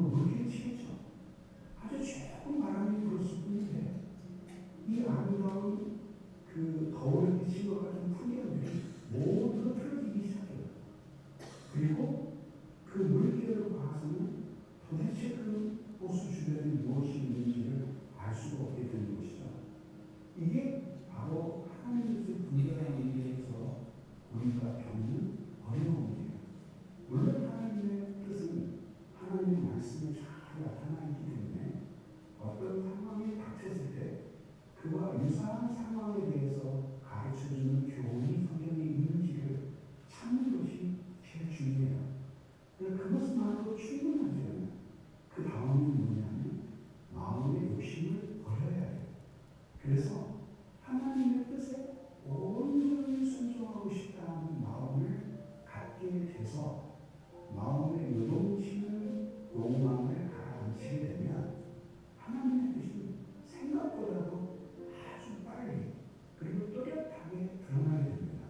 물결치겠죠. 아주 조금 바람이 불었을 뿐인데 이 아름다운 그 거울에 비친 것 같은 풍경들이 모두 틀어지기 시작해요. 그리고 그 물결을 봐서는 도대체 그 호수 주변에 무엇이 있는지를 알 수가 없게 되는 것이죠. 이게 바로 하나님의 분별하는 일에서 우리가 겪는 어려움이에요. 물론 하나님의 뜻은 하나님의 말씀에 잘 나타나기 때문에 어떤 상황이 닥쳤을 때 그와 유사한 상황에 대해서 가르쳐주는 교훈이 성경에 있는지를 찾는 것이 제일 중요해요. 그것만으로 충분하지 않아요. 그 다음은 뭐냐면 마음의 욕심을 버려야 해요. 그래서 하나님의 뜻에 온전히 순종하고 싶다는 마음을 갖게 돼서 마음의 요동치는 욕망을 가라앉히게 되면 하나님의 뜻이 생각보다도 아주 빨리 그리고 또렷하게 드러나게 됩니다.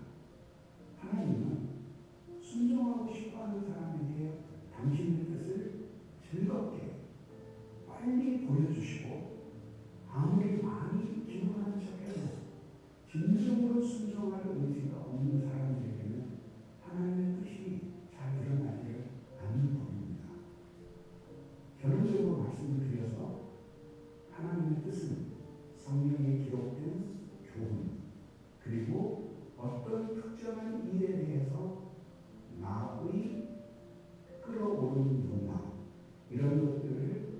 하나님은 순종하고 싶어하는 사람에게 당신의 뜻을 즐겁게 빨리 보여주시고 아무리 많이 기도하는 척해도 진정으로 순종할 의지가 없는 사람들에게는 하나님의 뜻이 잘 드러나지 않는 법입니다. 결론적으로 말씀을 드려서 하나님의 뜻은 성경에 기록된 교훈 그리고 어떤 특정한 일에 대해서 나의 끌어오르는 욕망 이런 것들을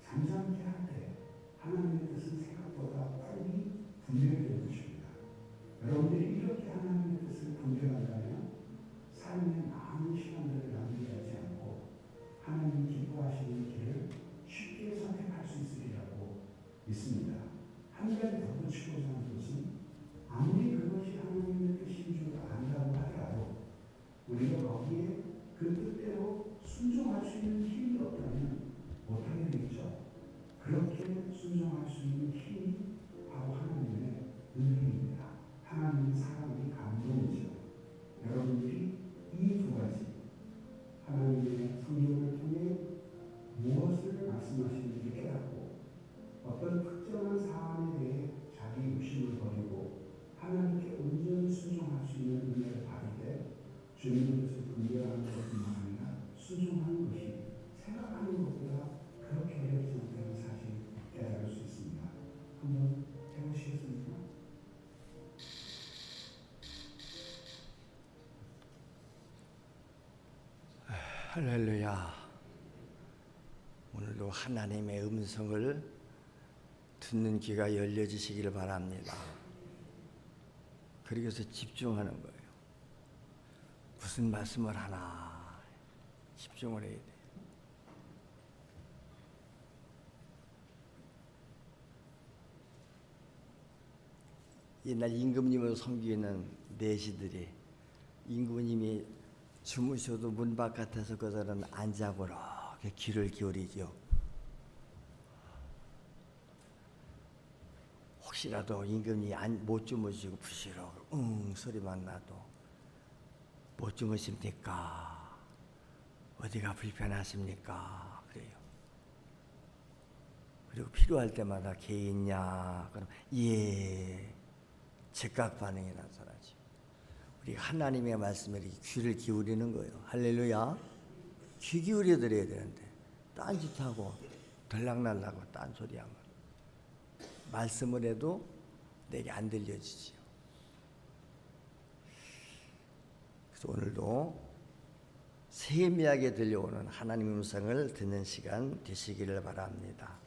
잠잠케 할 때 하나님의 뜻은 생각보다 빨리 분별되는 것입니다. 여러분들이 이렇게 하나님의 뜻을 분별한다면 삶의 많은 시간들을 낭비하지 않고 하나님 기뻐하시는 길을 쉽게 선택할 수 있으리라고 믿습니다. 한 가지 덧붙이고자 하는 것은 아무리 그것이 하나님의 뜻인 줄 안다고 하더라도 우리가 거기에 그 뜻대로 순종할 수 있는 힘이 없다면 못하게 되겠죠. 그렇게 순종할 수 있는 힘이 바로 하나님의 은혜입니다. 하나님의 사랑의 감동이죠. 여러분들이 이 두 가지 하나님의 성경을 통해 무엇을 말씀하시는지 깨닫고 어떤 특정한 사안에 대해 자기 욕심을 버리고 하나님께 온전히 순종할 수 있는 은혜를 받을 때 주님의 뜻을 분별하는 것뿐만 아니라 순종하는 것이 생각하는 것보다 그렇게 어렵지 않다는 사실을 깨달을 수 있습니다. 한번 해보시겠습니까? 할렐루야. 오늘도 하나님의 음성을 듣는 귀가 열려지시기를 바랍니다. 그래서 집중하는 거예요. 무슨 말씀을 하나 집중을 해야 돼요. 옛날 임금님을 섬기는 내시들이 임금님이 주무셔도 문 바깥에서 그들은 앉아 그렇게 귀를 기울이죠. 혹시라도 임금이 못 주무시고 부시럭 소리만 나도 못 주무십니까? 어디가 불편하십니까? 그래요. 그리고 필요할 때마다 개있냐? 그럼 예, 즉각 반응이 나타나죠. 우리 하나님의 말씀에 이렇게 귀를 기울이는 거예요. 할렐루야. 귀 기울여 드려야 되는데 딴짓하고 들락날락하고 딴소리하면 말씀을 해도 내게 안 들려지지요. 그래서 오늘도 세미하게 들려오는 하나님의 음성을 듣는 시간 되시기를 바랍니다.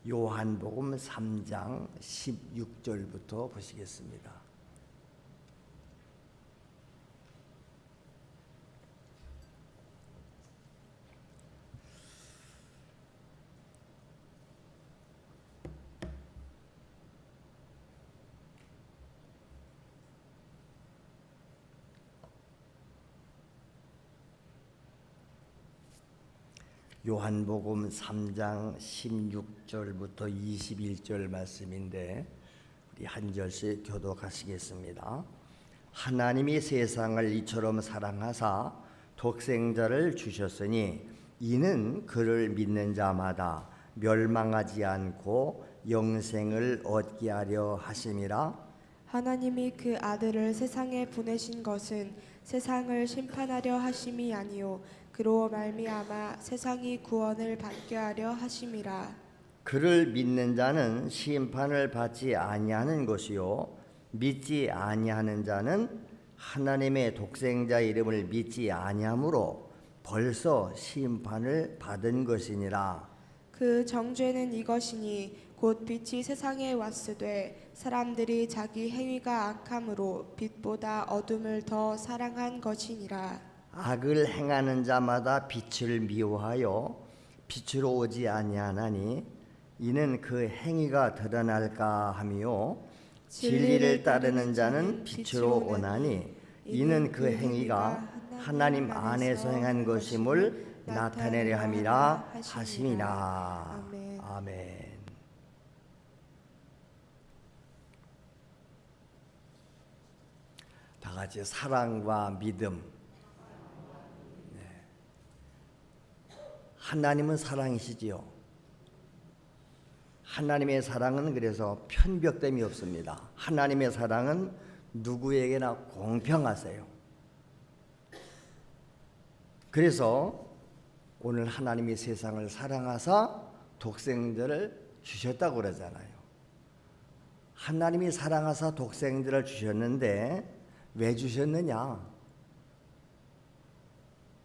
요한복음 3장 16절부터 보시겠습니다. 요한복음 3장 16절부터 21절 말씀인데 우리 한 절씩 교독하시겠습니다. 하나님이 세상을 이처럼 사랑하사 독생자를 주셨으니 이는 그를 믿는 자마다 멸망하지 않고 영생을 얻게 하려 하심이라. 하나님이 그 아들을 세상에 보내신 것은 세상을 심판하려 하심이 아니요 그로 말미암아 세상이 구원을 받게 하려 하심이라. 그를 믿는 자는 심판을 받지 아니하는 것이요 믿지 아니하는 자는 하나님의 독생자 이름을 믿지 아니하므로 벌써 심판을 받은 것이니라. 그 정죄는 이것이니 곧 빛이 세상에 왔으되 사람들이 자기 행위가 악함으로 빛보다 어둠을 더 사랑한 것이니라. 악을 행하는 자마다 빛을 미워하여 빛으로 오지 아니하나니 이는 그 행위가 드러날까 하며 진리를 따르는 자는 빛으로 오나니 이는 그 행위가 하나님 안에서 행한 것임을 나타내려 함이라 하심이라. 아멘. 아멘. 다 같이 사랑과 믿음. 하나님은 사랑이시지요. 하나님의 사랑은 그래서 편벽됨이 없습니다. 하나님의 사랑은 누구에게나 공평하세요. 그래서 오늘 하나님이 세상을 사랑하사 독생자를 주셨다고 그러잖아요. 하나님이 사랑하사 독생자를 주셨는데 왜 주셨느냐?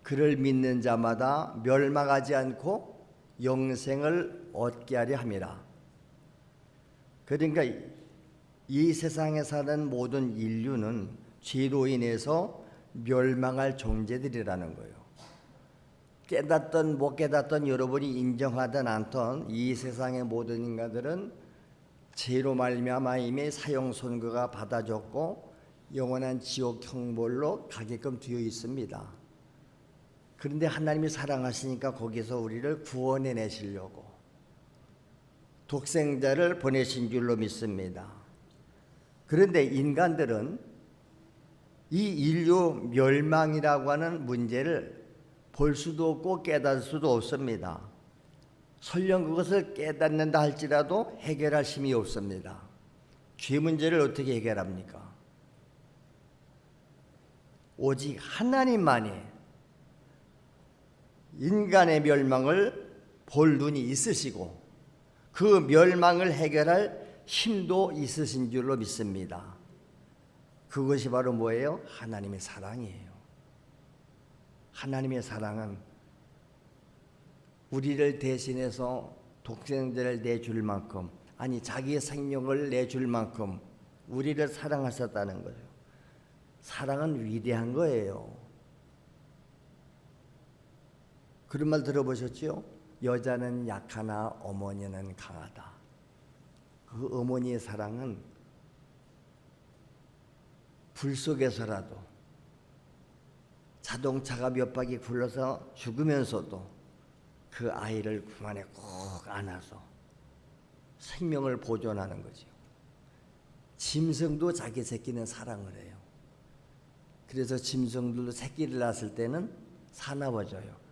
그를 믿는 자마다 멸망하지 않고 영생을 얻게 하려 함이라. 그러니까 이 세상에 사는 모든 인류는 죄로 인해서 멸망할 존재들이라는 거예요. 깨닫던 못 깨닫던 여러분이 인정하든 않던 이 세상의 모든 인간들은 죄로 말미암아 이미 사형 선고가 받아졌고 영원한 지옥 형벌로 가게끔 되어 있습니다. 그런데 하나님이 사랑하시니까 거기서 우리를 구원해 내시려고 독생자를 보내신 줄로 믿습니다. 그런데 인간들은 이 인류 멸망이라고 하는 문제를 볼 수도 없고 깨달을 수도 없습니다. 설령 그것을 깨닫는다 할지라도 해결할 힘이 없습니다. 죄 문제를 어떻게 해결합니까? 오직 하나님만이 인간의 멸망을 볼 눈이 있으시고 그 멸망을 해결할 힘도 있으신 줄로 믿습니다. 그것이 바로 뭐예요? 하나님의 사랑이에요. 하나님의 사랑은 우리를 대신해서 독생자를 내줄 만큼, 아니 자기의 생명을 내줄 만큼 우리를 사랑하셨다는 거예요. 사랑은 위대한 거예요. 그런 말 들어보셨죠? 여자는 약하나 어머니는 강하다. 그 어머니의 사랑은 불 속에서라도 자동차가 몇 바퀴 굴러서 죽으면서도 그 아이를 그 안에 꼭 안아서 생명을 보존하는 거죠. 짐승도 자기 새끼는 사랑을 해요. 그래서 짐승들도 새끼를 낳았을 때는 사나워져요.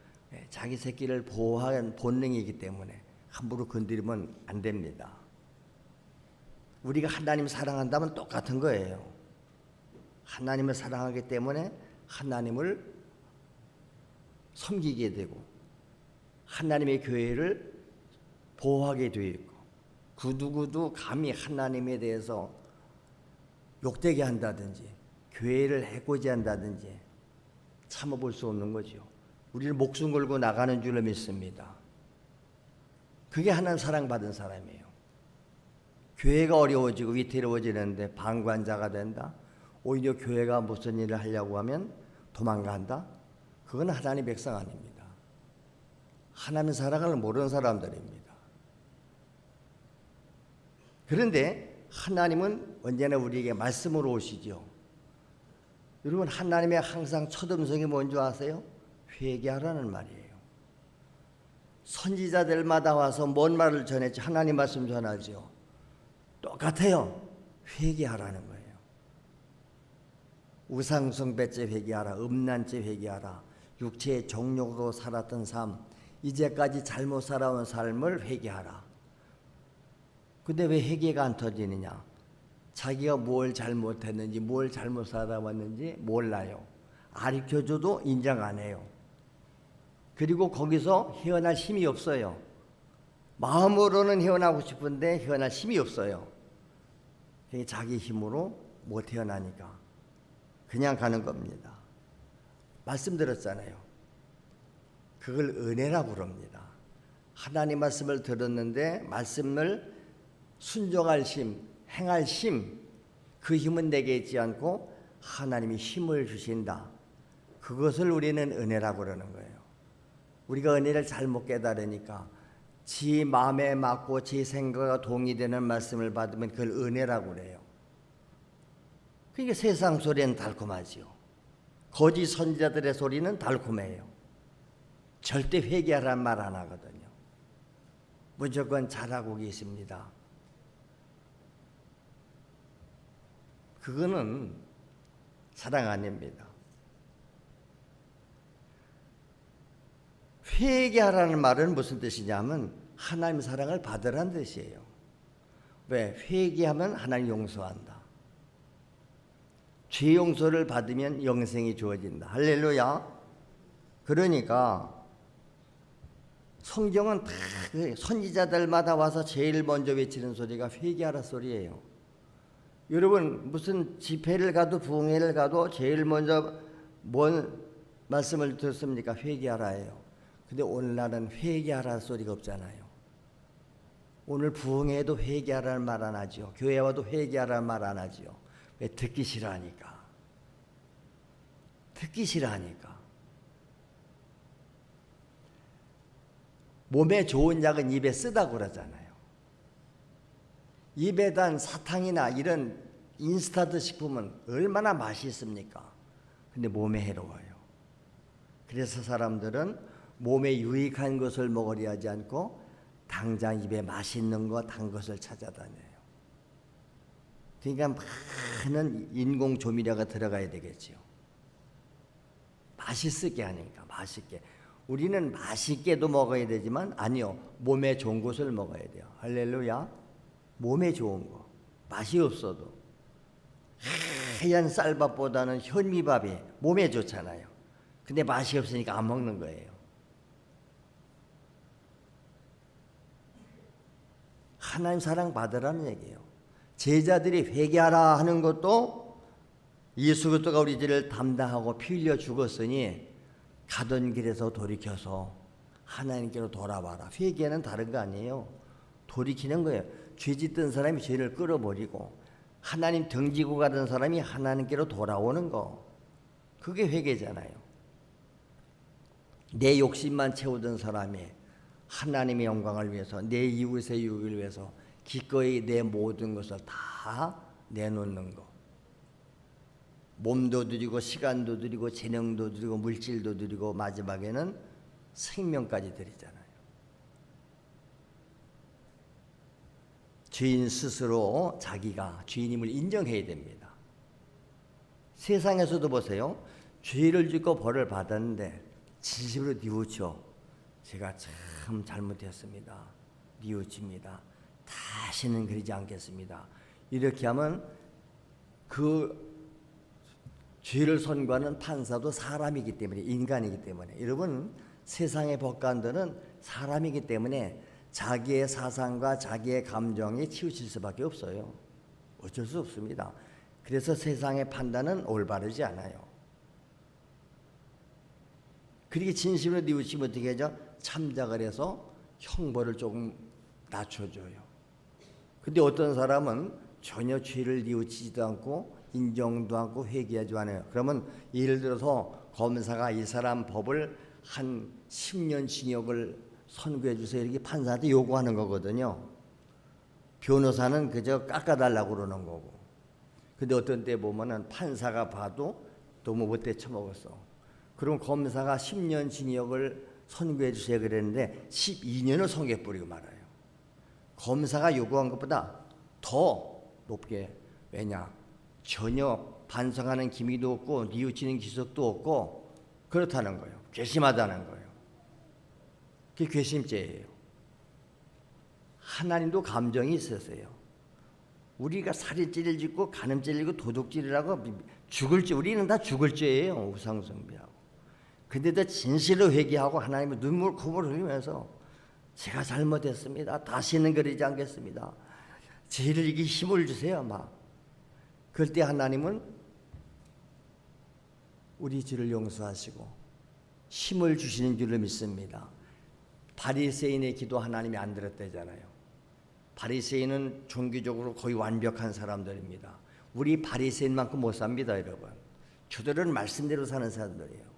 자기 새끼를 보호하는 본능이기 때문에 함부로 건드리면 안 됩니다. 우리가 하나님 사랑한다면 똑같은 거예요. 하나님을 사랑하기 때문에 하나님을 섬기게 되고 하나님의 교회를 보호하게 되어 있고 그 누구도 감히 하나님에 대해서 욕되게 한다든지 교회를 해코지한다든지 참아볼 수 없는 거죠. 우리는 목숨 걸고 나가는 줄로 믿습니다. 그게 하나님 사랑받은 사람이에요. 교회가 어려워지고 위태로워지는데 방관자가 된다. 오히려 교회가 무슨 일을 하려고 하면 도망간다. 그건 하나님 백성 아닙니다. 하나님 사랑을 모르는 사람들입니다. 그런데 하나님은 언제나 우리에게 말씀으로 오시죠. 여러분 하나님의 항상 첫 음성이 뭔지 아세요? 회개하라는 말이에요. 선지자들마다 와서 뭔 말을 전했지? 하나님 말씀 전하죠. 똑같아요. 회개하라는 거예요. 우상숭배죄 회개하라. 음란죄 회개하라. 육체의 종력으로 살았던 삶, 이제까지 잘못 살아온 삶을 회개하라. 근데 왜 회개가 안 터지느냐? 자기가 뭘 잘못했는지, 뭘 잘못 살아왔는지 몰라요. 가르쳐줘도 인정 안 해요. 그리고 거기서 헤어날 힘이 없어요. 마음으로는 헤어나고 싶은데 헤어날 힘이 없어요. 자기 힘으로 못 헤어나니까 그냥 가는 겁니다. 말씀드렸잖아요. 그걸 은혜라고 그럽니다. 하나님 말씀을 들었는데 말씀을 순종할 힘, 행할 힘, 그 힘은 내게 있지 않고 하나님이 힘을 주신다. 그것을 우리는 은혜라고 그러는 거예요. 우리가 은혜를 잘못 깨달으니까 지 마음에 맞고 지 생각과 동의되는 말씀을 받으면 그걸 은혜라고 그래요. 그러니까 세상 소리는 달콤하지요. 거짓 선지자들의 소리는 달콤해요. 절대 회개하라는 말 안 하거든요. 무조건 잘하고 계십니다. 그거는 사랑 아닙니다. 회개하라는 말은 무슨 뜻이냐면 하나님 사랑을 받으라는 뜻이에요. 왜? 회개하면 하나님 용서한다. 죄 용서를 받으면 영생이 주어진다. 할렐루야. 그러니까 성경은 다 선지자들마다 와서 제일 먼저 외치는 소리가 회개하라 소리예요. 여러분 무슨 집회를 가도 부흥회를 가도 제일 먼저 뭔 말씀을 듣습니까? 회개하라예요. 근데 오늘날은 회개하라 소리가 없잖아요. 오늘 부흥회에도 회개하라는 말 안 하죠. 교회 와도 회개하라는 말 안 하죠. 왜? 듣기 싫어하니까. 듣기 싫어하니까. 몸에 좋은 약은 입에 쓰다고 그러잖아요. 입에 단 사탕이나 이런 인스턴트 식품은 얼마나 맛있습니까? 근데 몸에 해로워요. 그래서 사람들은 몸에 유익한 것을 먹으려 하지 않고 당장 입에 맛있는 거, 단 것을 찾아다녀요. 그러니까 많은 인공 조미료가 들어가야 되겠지요. 맛있게 하니까 맛있게. 우리는 맛있게도 먹어야 되지만 아니요. 몸에 좋은 것을 먹어야 돼요. 할렐루야. 몸에 좋은 거. 맛이 없어도 하얀 쌀밥보다는 현미밥이 몸에 좋잖아요. 근데 맛이 없으니까 안 먹는 거예요. 하나님 사랑 받으라는 얘기예요. 제자들이 회개하라 하는 것도 예수 그리스도가 우리 죄를 담당하고 피 흘려 죽었으니 가던 길에서 돌이켜서 하나님께로 돌아와라. 회개는 다른 거 아니에요. 돌이키는 거예요. 죄 짓던 사람이 죄를 끌어버리고 하나님 등지고 가던 사람이 하나님께로 돌아오는 거. 그게 회개잖아요. 내 욕심만 채우던 사람이 하나님의 영광을 위해서 내 이웃의 유익을 위해서 기꺼이 내 모든 것을 다 내놓는 거. 몸도 드리고 시간도 드리고 재능도 드리고 물질도 드리고 마지막에는 생명까지 드리잖아요. 죄인 스스로 자기가 죄인임을 인정해야 됩니다. 세상에서도 보세요. 죄를 짓고 벌을 받았는데 진심으로 뉘우쳐. 제가 참 잘못했습니다. 뉘우칩니다. 다시는 그러지 않겠습니다. 이렇게 하면 그 죄를 선고하는 판사도 사람이기 때문에, 인간이기 때문에, 여러분 세상의 법관들은 사람이기 때문에 자기의 사상과 자기의 감정에 치우칠 수밖에 없어요. 어쩔 수 없습니다. 그래서 세상의 판단은 올바르지 않아요. 그렇게 진심으로 뉘우치면 어떻게 하죠? 참작을 해서 형벌을 조금 낮춰줘요. 근데 어떤 사람은 전혀 죄를 뉘우치지도 않고 인정도 않고 회개하지 않아요. 그러면 예를 들어서 검사가 이 사람 법을 한 10년 징역을 선고해 주세요 이렇게 판사한테 요구하는 거거든요. 변호사는 그저 깎아달라고 그러는 거고. 근데 어떤 때 보면은 판사가 봐도 너무 못돼 처먹었어. 그럼 검사가 10년 징역을 선고해 주세요 그랬는데 12년을 선고해 버리고 말아요. 검사가 요구한 것보다 더 높게. 왜냐? 전혀 반성하는 기미도 없고 뉘우치는 기색도 없고 그렇다는 거예요. 괘씸하다는 거예요. 그게 괘씸죄예요. 하나님도 감정이 있었어요. 우리가 살인죄를 짓고 간음죄를 짓고 도둑질이라고 죽을 죄, 우리는 다 죽을 죄예요. 우상숭배하고. 근데도 진실로 회개하고 하나님의 눈물 콧물 흘리면서 제가 잘못했습니다. 다시는 그러지 않겠습니다. 죄를 이기 힘을 주세요. 막 그럴 때 하나님은 우리 죄를 용서하시고 힘을 주시는 줄로 믿습니다. 바리새인의 기도 하나님이 안 들었대잖아요. 바리새인은 종교적으로 거의 완벽한 사람들입니다. 우리 바리새인만큼 못 삽니다, 여러분. 저들은 말씀대로 사는 사람들이에요.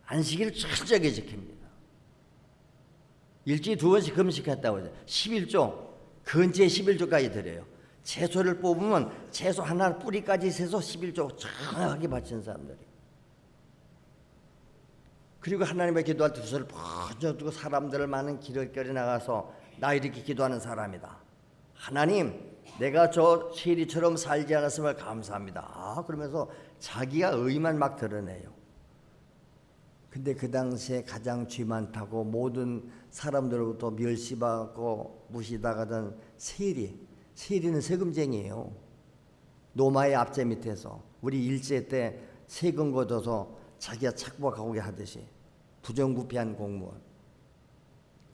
안식일을 철저하게 지킵니다. 일주일에 2번씩 금식했다고 하죠. 11조, 근처에 11조까지 드려요. 채소를 뽑으면 채소 하나 뿌리까지 세서 11조 정확하게 바치는 사람들이에요. 그리고 하나님의 기도할 때 두 손을 번쩍 두고 사람들을 많은 길거리 나가서 나 이렇게 기도하는 사람이다. 하나님, 내가 저 세리처럼 살지 않았음을 감사합니다. 그러면서 자기가 의만 막 드러내요. 근데 그 당시에 가장 죄 많다고 모든 사람들로부터 멸시받고 무시당하던 세리는 세금쟁이에요. 노마의 앞제 밑에서 우리 일제 때 세금 걷어서 자기가 착복하고 하듯이 부정부패한 공무원.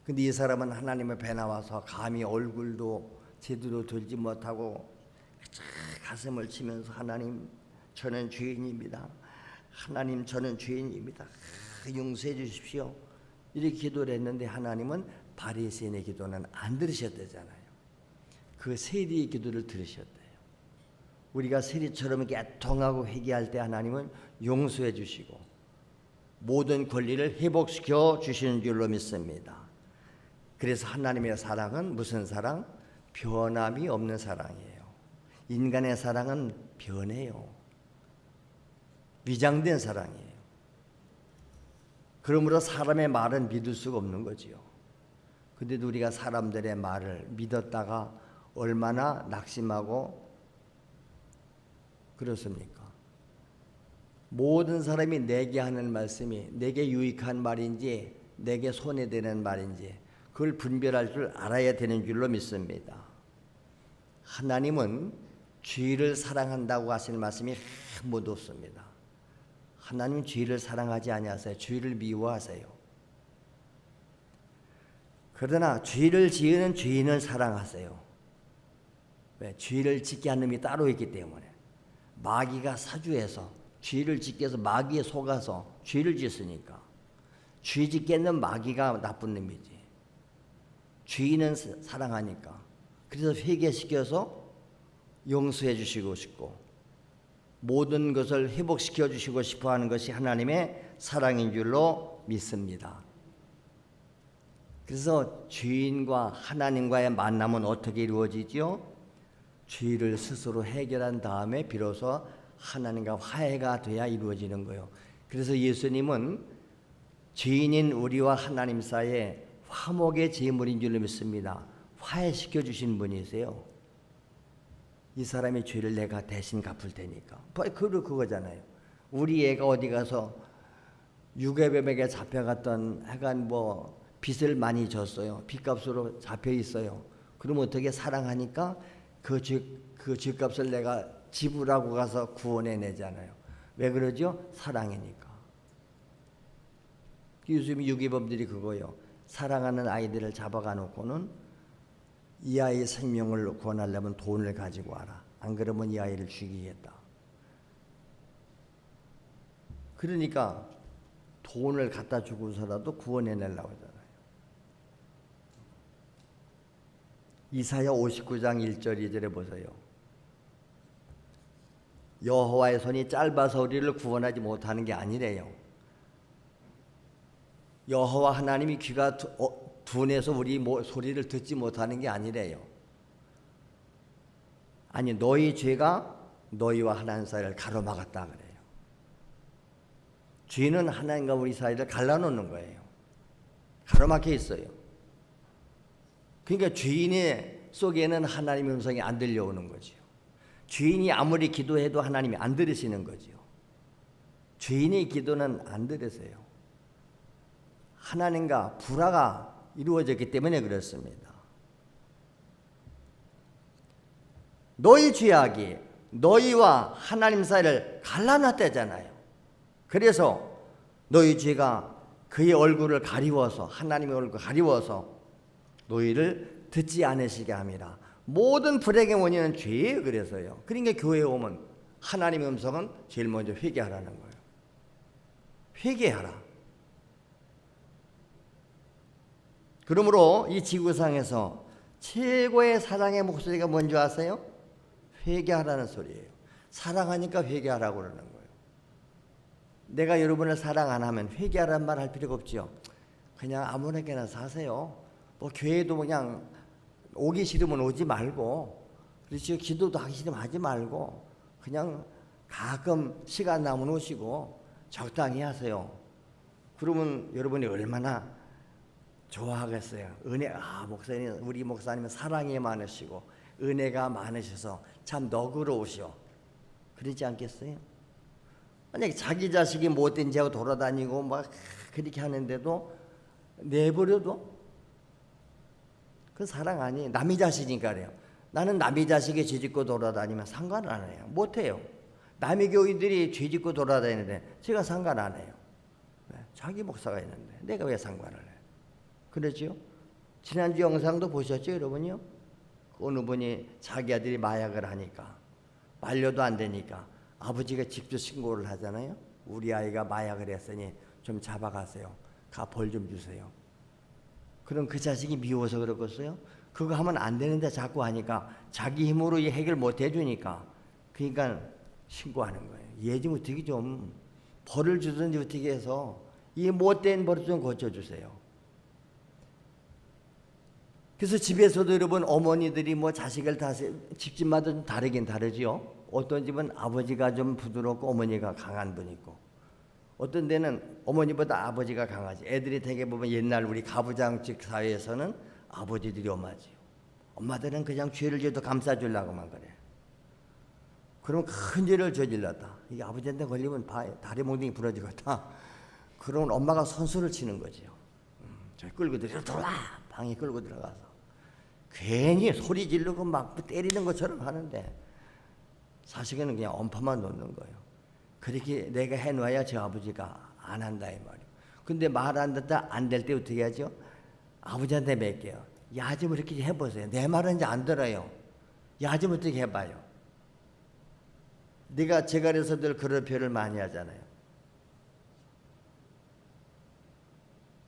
근데 이 사람은 하나님의 배 나와서 감히 얼굴도 제대로 들지 못하고 가슴을 치면서 하나님 저는 죄인입니다. 하나님 저는 죄인입니다. 용서해 주십시오. 이렇게 기도를 했는데 하나님은 바리새인의 기도는 안 들으셨대잖아요. 그 세리의 기도를 들으셨대요. 우리가 세리처럼 애통하고 회개할 때 하나님은 용서해 주시고 모든 권리를 회복시켜 주시는 줄로 믿습니다. 그래서 하나님의 사랑은 무슨 사랑? 변함이 없는 사랑이에요. 인간의 사랑은 변해요. 위장된 사랑이에요. 그러므로 사람의 말은 믿을 수가 없는 거지요. 근데도 우리가 사람들의 말을 믿었다가 얼마나 낙심하고 그렇습니까? 모든 사람이 내게 하는 말씀이 내게 유익한 말인지 내게 손해되는 말인지 그걸 분별할 줄 알아야 되는 줄로 믿습니다. 하나님은 죄를 사랑한다고 하시는 말씀이 한 번도 없습니다. 하나님은 죄를 사랑하지 아니하세요. 죄를 미워하세요. 그러나 죄를 지으는 죄인을 사랑하세요. 왜? 죄를 짓게 하는 놈이 따로 있기 때문에. 마귀가 사주해서 죄를 짓게 해서 마귀에 속아서 죄를 짓으니까 죄 짓게 하는 마귀가 나쁜 놈이지. 죄인은 사랑하니까. 그래서 회개시켜서 용서해 주시고 싶고 모든 것을 회복시켜 주시고 싶어 하는 것이 하나님의 사랑인 줄로 믿습니다. 그래서 죄인과 하나님과의 만남은 어떻게 이루어지죠? 죄를 스스로 해결한 다음에 비로소 하나님과 화해가 돼야 이루어지는 거예요. 그래서 예수님은 죄인인 우리와 하나님 사이에 화목의 제물인 줄로 믿습니다. 화해시켜 주신 분이세요. 이 사람의 죄를 내가 대신 갚을 테니까. 그거잖아요. 우리 애가 어디 가서 유괴범에게 잡혀갔던 하여간 뭐 빚을 많이 졌어요. 빚값으로 잡혀 있어요. 그럼 어떻게 사랑하니까 그 빚값을 내가 지불하고 가서 구원해내잖아요. 왜 그러죠? 사랑이니까. 요즘 유괴범들이 그거예요. 사랑하는 아이들을 잡아가 놓고는 이 아이의 생명을 구원하려면 돈을 가지고 와라. 안 그러면 이 아이를 죽이겠다. 그러니까 돈을 갖다 주고서라도 구원해내려고 하잖아요. 이사야 59장 1절 2절에 보세요. 여호와의 손이 짧아서 우리를 구원하지 못하는 게 아니래요. 여호와 하나님이 귀가 둔해서 우리 소리를 듣지 못하는 게 아니래요. 아니 너희 죄가 너희와 하나님 사이를 가로막았다 그래요. 죄는 하나님과 우리 사이를 갈라놓는 거예요. 가로막혀 있어요. 그러니까 죄인의 속에는 하나님의 음성이 안 들려오는 거죠. 죄인이 아무리 기도해도 하나님이 안 들으시는 거죠. 죄인의 기도는 안 들으세요. 하나님과 불화가 이루어졌기 때문에 그렇습니다. 너희 죄악이 너희와 하나님 사이를 갈라놨다잖아요. 그래서 너희 죄가 그의 얼굴을 가리워서, 하나님의 얼굴을 가리워서 너희를 듣지 않으시게 함이라. 모든 불행의 원인은 죄예요. 그래서요. 그러니까 교회에 오면 하나님의 음성은 제일 먼저 회개하라는 거예요. 회개하라. 그러므로 이 지구상에서 최고의 사랑의 목소리가 뭔지 아세요? 회개하라는 소리예요. 사랑하니까 회개하라고 그러는 거예요. 내가 여러분을 사랑 안 하면 회개하라는 말 할 필요가 없죠. 그냥 아무렇게나 사세요. 뭐 교회도 그냥 오기 싫으면 오지 말고, 그렇죠. 기도도 하기 싫으면 하지 말고 그냥 가끔 시간 나면 오시고 적당히 하세요. 그러면 여러분이 얼마나 좋아하겠어요. 목사님, 우리 목사님은 사랑이 많으시고 은혜가 많으셔서 참 너그러우시오. 그러지 않겠어요? 만약에 자기 자식이 못된 죄하고 돌아다니고 막 그렇게 하는데도 내버려도 그건 사랑 아니에요. 남의 자식이니까 그래요. 나는 남의 자식이 죄짓고 돌아다니면 상관 안 해요. 못해요. 남의 교인들이 죄짓고 돌아다니는데 제가 상관 안 해요. 자기 목사가 있는데 내가 왜 상관을 해요? 그렇죠? 지난주 영상도 보셨죠, 여러분요? 어느 분이 자기 아들이 마약을 하니까 말려도 안 되니까 아버지가 직접 신고를 하잖아요. 우리 아이가 마약을 했으니 좀 잡아가세요. 가 벌 좀 주세요. 그럼 그 자식이 미워서 그러겠어요? 그거 하면 안 되는데 자꾸 하니까 자기 힘으로 해결 못 해주니까 그러니까 신고하는 거예요. 얘 좀 어떻게 좀 벌을 주든지 어떻게 해서 이 못된 벌을 좀 고쳐주세요. 그래서 집에서도 여러분 어머니들이 뭐 자식을 집집마다 좀 다르긴 다르지요. 어떤 집은 아버지가 좀 부드럽고 어머니가 강한 분이 있고, 어떤 데는 어머니보다 아버지가 강하지. 애들이 되게 보면 옛날 우리 가부장적 사회에서는 아버지들이 엄하지요. 엄마들은 그냥 죄를 져도 감싸주려고만 그래. 그럼 큰 죄를 저질렀다. 이게 아버지한테 걸리면 다리 몽둥이 부러지겠다. 그러면 엄마가 선수를 치는 거지요. 저 끌고 들어와, 방에 끌고 들어가서 괜히 소리 지르고 막 때리는 것처럼 하는데 사실은 그냥 엄파만 놓는 거예요. 그렇게 내가 해놔야 저 아버지가 안 한다 이 말이에요. 근데 말 안 듣다 안 될 때 어떻게 하죠? 아버지한테 맡겨요. 야 좀 이렇게 해보세요. 내 말은 이제 안 들어요. 야 좀 어떻게 해봐요. 네가 제가 그래서 늘 그런 표현을 많이 하잖아요.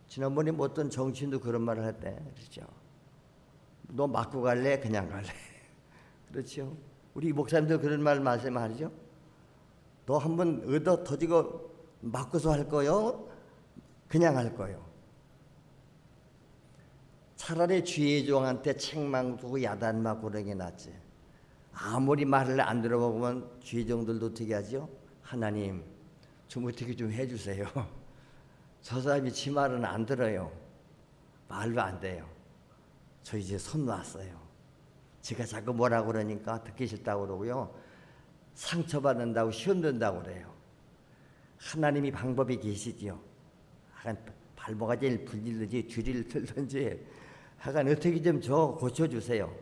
지난번에 뭐 어떤 정치인도 그런 말을 했대. 그렇죠? 너 맞고 갈래? 그냥 갈래? 그렇죠? 우리 목사님들 그런 말 말씀하죠? 너 한번 얻어 터지고 맞고서 할 거요? 그냥 할 거요? 차라리 주의 종한테 책망 두고 야단 맞고 그러는 게 낫지. 아무리 말을 안 들어보면 주의 종들도 어떻게 하죠? 하나님 좀 어떻게 좀 해주세요. 저 사람이 지 말은 안 들어요. 말도 안 돼요. 저 이제 손 놨어요. 제가 자꾸 뭐라고 그러니까 듣기 싫다고 그러고요. 상처받는다고 시험 든다고 그래요. 하나님이 방법이 계시지요. 하여간 발모가 제일 불리든지 줄이를 틀든지 하여간 어떻게 좀 저 고쳐주세요.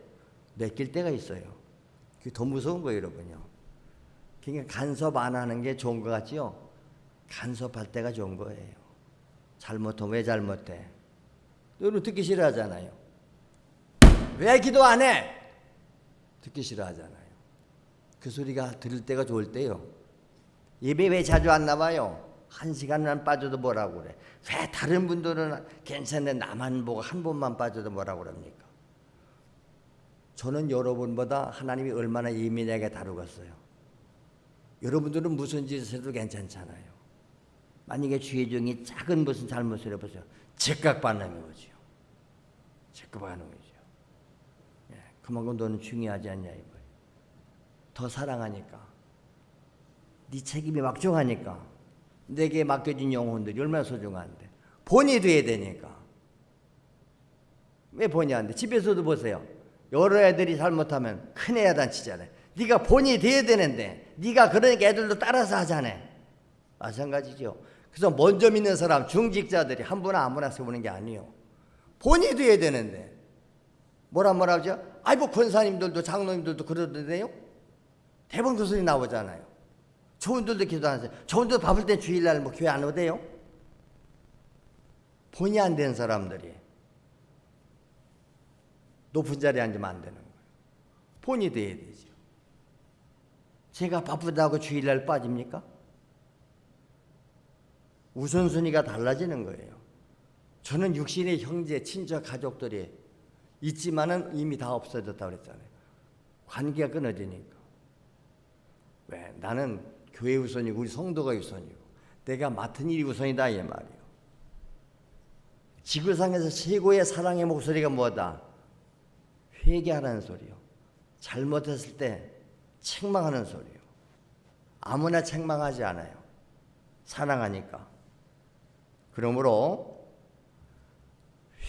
맡길 때가 있어요. 그게 더 무서운 거예요, 여러분요. 그러니까 간섭 안 하는 게 좋은 것 같지요? 간섭할 때가 좋은 거예요. 잘못하면 왜 잘못해? 여러분 듣기 싫어하잖아요. 왜 기도 안 해? 듣기 싫어하잖아요. 그 소리가 들을 때가 좋을 때요. 예배 왜 자주 안 나와요? 1시간만 빠져도 뭐라고 그래? 왜 다른 분들은 괜찮은데 나만 보고 한 번만 빠져도 뭐라고 그럽니까? 저는 여러분보다 하나님이 얼마나 예민하게 다루겠어요. 여러분들은 무슨 짓을 해도 괜찮잖아요. 만약에 주의 종이 작은 무슨 잘못을 해보세요. 즉각반응이 오죠. 즉각반응이 오죠. 예, 그만큼 너는 중요하지 않냐 이거예요. 더 사랑하니까, 네 책임이 막중하니까, 내게 맡겨진 영혼들이 얼마나 소중한데 본이 돼야 되니까. 왜 본이 안 돼? 집에서도 보세요. 여러 애들이 잘못하면 큰 애야 단치잖아요. 네가 본이 돼야 되는데 네가 그러니까 애들도 따라서 하잖아요. 마찬가지죠. 그래서 먼저 믿는 사람, 중직자들이 한 분 아무나 세우는 게 아니에요. 본이 돼야 되는데 뭐라 하죠? 아이 뭐 권사님들도 장로님들도 그러던데요. 대부분 그 소리 나오잖아요. 저분들도 기도 안 하세요. 저분들 바쁠 때 주일날 뭐 교회 안 오대요. 본이 안 된 사람들이 높은 자리에 앉으면 안 되는 거예요. 본이 돼야 되죠. 제가 바쁘다고 주일날 빠집니까? 우선순위가 달라지는 거예요. 저는 육신의 형제, 친척, 가족들이 있지만은 이미 다 없어졌다고 그랬잖아요. 관계가 끊어지니까. 왜? 나는 교회 우선이고 우리 성도가 우선이고 내가 맡은 일이 우선이다 이 말이에요. 지구상에서 최고의 사랑의 목소리가 뭐다? 회개하라는 소리요. 잘못했을 때 책망하는 소리요. 아무나 책망하지 않아요. 사랑하니까. 그러므로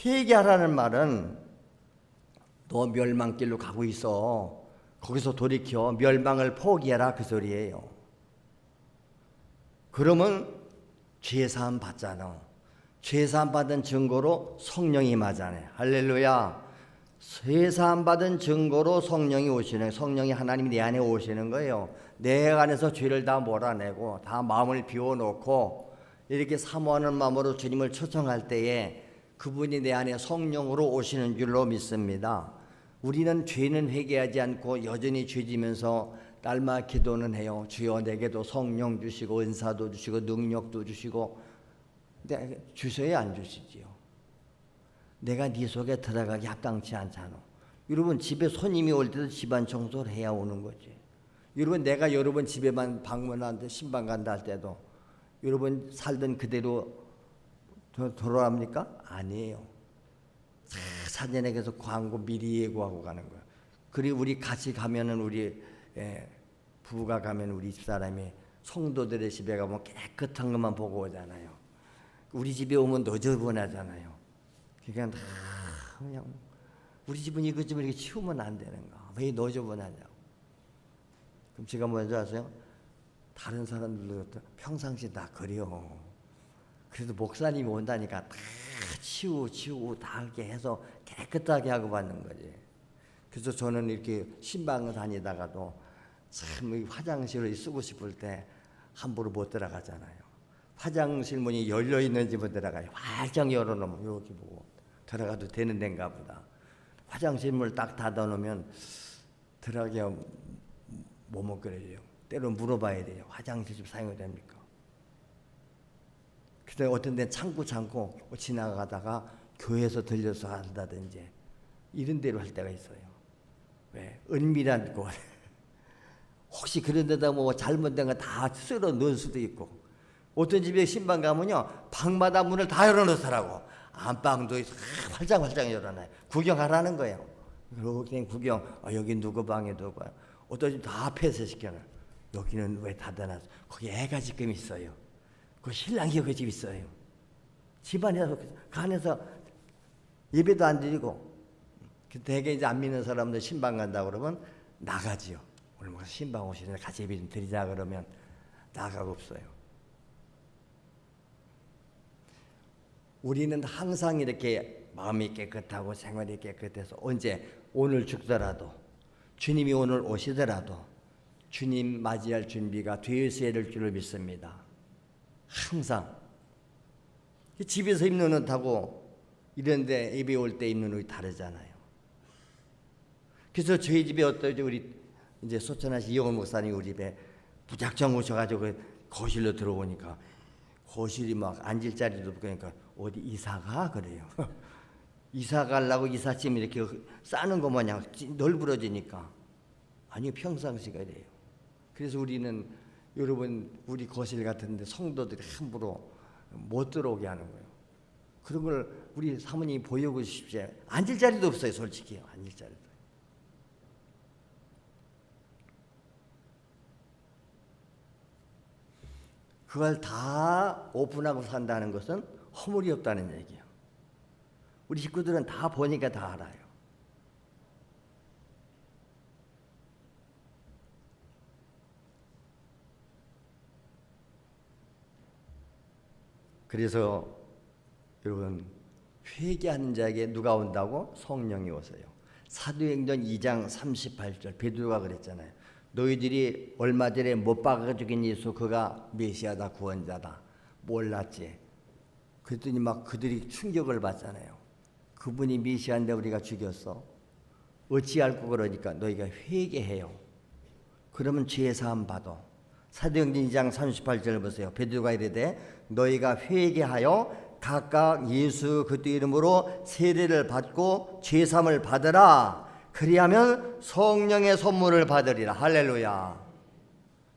회개하라는 말은 너 멸망길로 가고 있어. 거기서 돌이켜 멸망을 포기해라 그 소리예요. 그러면 죄사함 받잖아. 죄사함 받은 증거로 성령이 임하잖아요. 할렐루야. 죄사함 받은 증거로 성령이 오시는, 성령이 하나님이 내 안에 오시는 거예요. 내 안에서 죄를 다 몰아내고 다 마음을 비워놓고 이렇게 사모하는 마음으로 주님을 초청할 때에 그분이 내 안에 성령으로 오시는 줄로 믿습니다. 우리는 죄는 회개하지 않고 여전히 죄지면서 날마다 기도는 해요. 주여 내게도 성령 주시고 은사도 주시고 능력도 주시고. 근데 주셔야 안 주시지요. 내가 네 속에 들어가기 합당치 않잖아. 여러분 집에 손님이 올 때도 집안 청소를 해야 오는 거지. 여러분 내가 여러분 집에만 방문하는데 신방 간다 할 때도 여러분 살던 그대로 돌아갑니까? 아니에요. 사전에게서 광고 미리 예고하고 가는 거예요. 그리고 우리 같이 가면은 우리 부부가 가면 우리 집사람이 성도들의 집에 가면 깨끗한 것만 보고 오잖아요. 우리 집에 오면 너저분하잖아요. 그러니까 그냥 우리 집은 이것 좀 이렇게 치우면 안 되는가? 왜 너저분하냐고. 그럼 제가 먼저 아세요? 다른 사람들도 평상시에 다 그래요. 그래도 목사님이 온다니까 다 치우고 다 이렇게 해서 깨끗하게 하고 받는 거지. 그래서 저는 이렇게 신방을 다니다가도 참 화장실을 쓰고 싶을 때 함부로 못 들어가잖아요. 화장실 문이 열려 있는 집은 들어가요. 활짝 열어놓으면 이렇게 보고 들어가도 되는 데인가 보다. 화장실 문을 딱 닫아놓으면 들어가기가 머뭇거려요. 때로 물어봐야 돼요. 화장실 좀 사용이 됩니까? 그때 어떤 데는 참고 지나가다가 교회에서 들려서 한다든지 이런 데로 할 때가 있어요. 왜? 은밀한 곳. 혹시 그런 데다 뭐 잘못된 거 다 쓸어 넣을 수도 있고. 어떤 집에 신방 가면요 방마다 문을 다 열어놓더라고. 안방도 활짝 열어놔요. 구경하라는 거예요. 그렇게 구경. 여기 누구 방에 누구. 어떤 집 다 폐쇄시켜놔요. 여기는 왜 닫아놨어? 거기 애가 지금 있어요. 그 신랑이 그 집 있어요. 집안에서 간에서 예배도 안 드리고. 대개 이제 안 믿는 사람들 신방 간다 그러면 나가지요. 오늘 뭐 신방 오시는데 같이 예배 좀 드리자 그러면 나가고 없어요. 우리는 항상 이렇게 마음이 깨끗하고 생활이 깨끗해서 언제 오늘 죽더라도 주님이 오늘 오시더라도 주님 맞이할 준비가 되어야 될 줄을 믿습니다. 항상 집에서 입는 옷하고 이런데 예배 올 때 입는 옷이 다르잖아요. 그래서 저희 집에 어떠죠? 우리 이제 소천하신 이영훈 목사님 우리 집에 무작정 오셔가지고 거실로 들어오니까 거실이 막 앉을 자리도 없고 그러니까 어디 이사가 그래요. 이사 가려고 이삿짐 이렇게 싸는 거 마냥 널브러지니까 아니 평상시가 이래요. 그래서 우리는 여러분 우리 거실 같은데 성도들이 함부로 못 들어오게 하는 거예요. 그런 걸 우리 사모님이 보여주고 싶지. 앉을 자리도 없어요. 솔직히 앉을 자리도. 그걸 다 오픈하고 산다는 것은 허물이 없다는 얘기예요. 우리 식구들은 다 보니까 다 알아요. 그래서 여러분 회개하는 자에게 누가 온다고? 성령이 오세요. 사도행전 2장 38절 베드로가 그랬잖아요. 너희들이 얼마 전에 못 박아 죽인 예수 그가 메시아다 구원자다 몰랐지? 그랬더니 막 그들이 충격을 받잖아요. 그분이 메시아인데 우리가 죽였어. 어찌 알고 그러니까 너희가 회개해요. 그러면 죄 사함 받아. 사도행전 2장 38절 보세요. 베드로가 이르되 너희가 회개하여 각각 예수 그리스도 이름으로 세례를 받고 죄 사함을 받으라. 그리하면 성령의 선물을 받으리라. 할렐루야.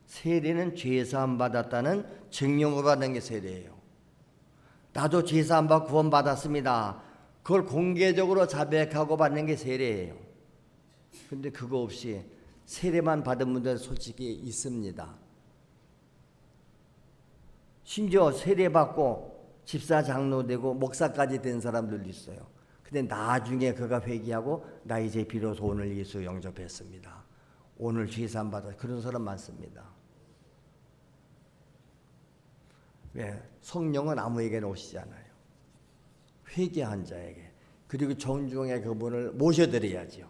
세례는 죄 사함 받았다는 증명을 받는 게 세례예요. 나도 죄 사함 받고 구원 받았습니다. 그걸 공개적으로 자백하고 받는 게 세례예요. 근데 그거 없이 세례만 받은 분들 솔직히 있습니다. 심지어 세례 받고 집사 장로 되고 목사까지 된 사람들도 있어요. 근데 나중에 그가 회개하고 나 이제 비로소 오늘 예수 영접했습니다. 오늘 죄 사함 받아 그런 사람 많습니다. 왜? 성령은 아무에게나 오시지 않아요. 회개한 자에게. 그리고 정중에 그분을 모셔드려야죠.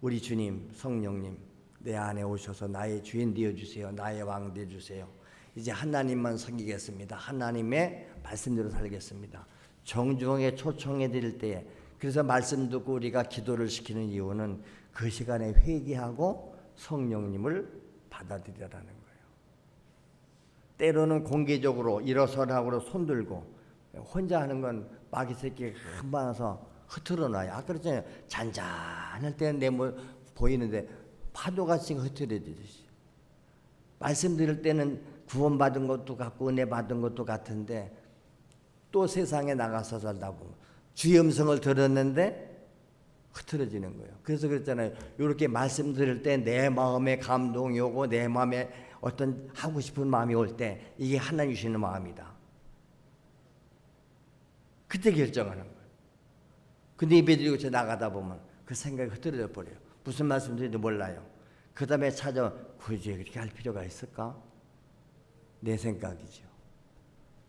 우리 주님, 성령님, 내 안에 오셔서 나의 주인 되어주세요. 나의 왕 되어주세요. 이제 하나님만 섬기겠습니다. 하나님의 말씀대로 살겠습니다. 정중하게 초청해 드릴 때에 그래서 말씀 듣고 우리가 기도를 시키는 이유는 그 시간에 회개하고 성령님을 받아들이라는 거예요. 때로는 공개적으로 일어서라고 손들고 혼자 하는 건 마귀 새끼가 많아서 흐트러 놔요. 아까 그랬잖아요. 잔잔할 때는 내 뭐 보이는데 파도같이 흐트러지듯이. 말씀 들을 때는 구원받은 것도 같고 은혜 받은 것도 같은데 또 세상에 나가서 살다 보면 주의 음성을 들었는데 흐트러지는 거예요. 그래서 그랬잖아요. 이렇게 말씀 들을 때 내 마음에 감동이 오고 내 마음에 어떤 하고 싶은 마음이 올 때 이게 하나님 주시는 마음이다. 그때 결정하는 거예요. 근데 예배 드리고 저 나가다 보면 그 생각이 흐트러져 버려요. 무슨 말씀드리는지 몰라요. 그 다음에 굳이 그렇게 할 필요가 있을까? 내 생각이죠.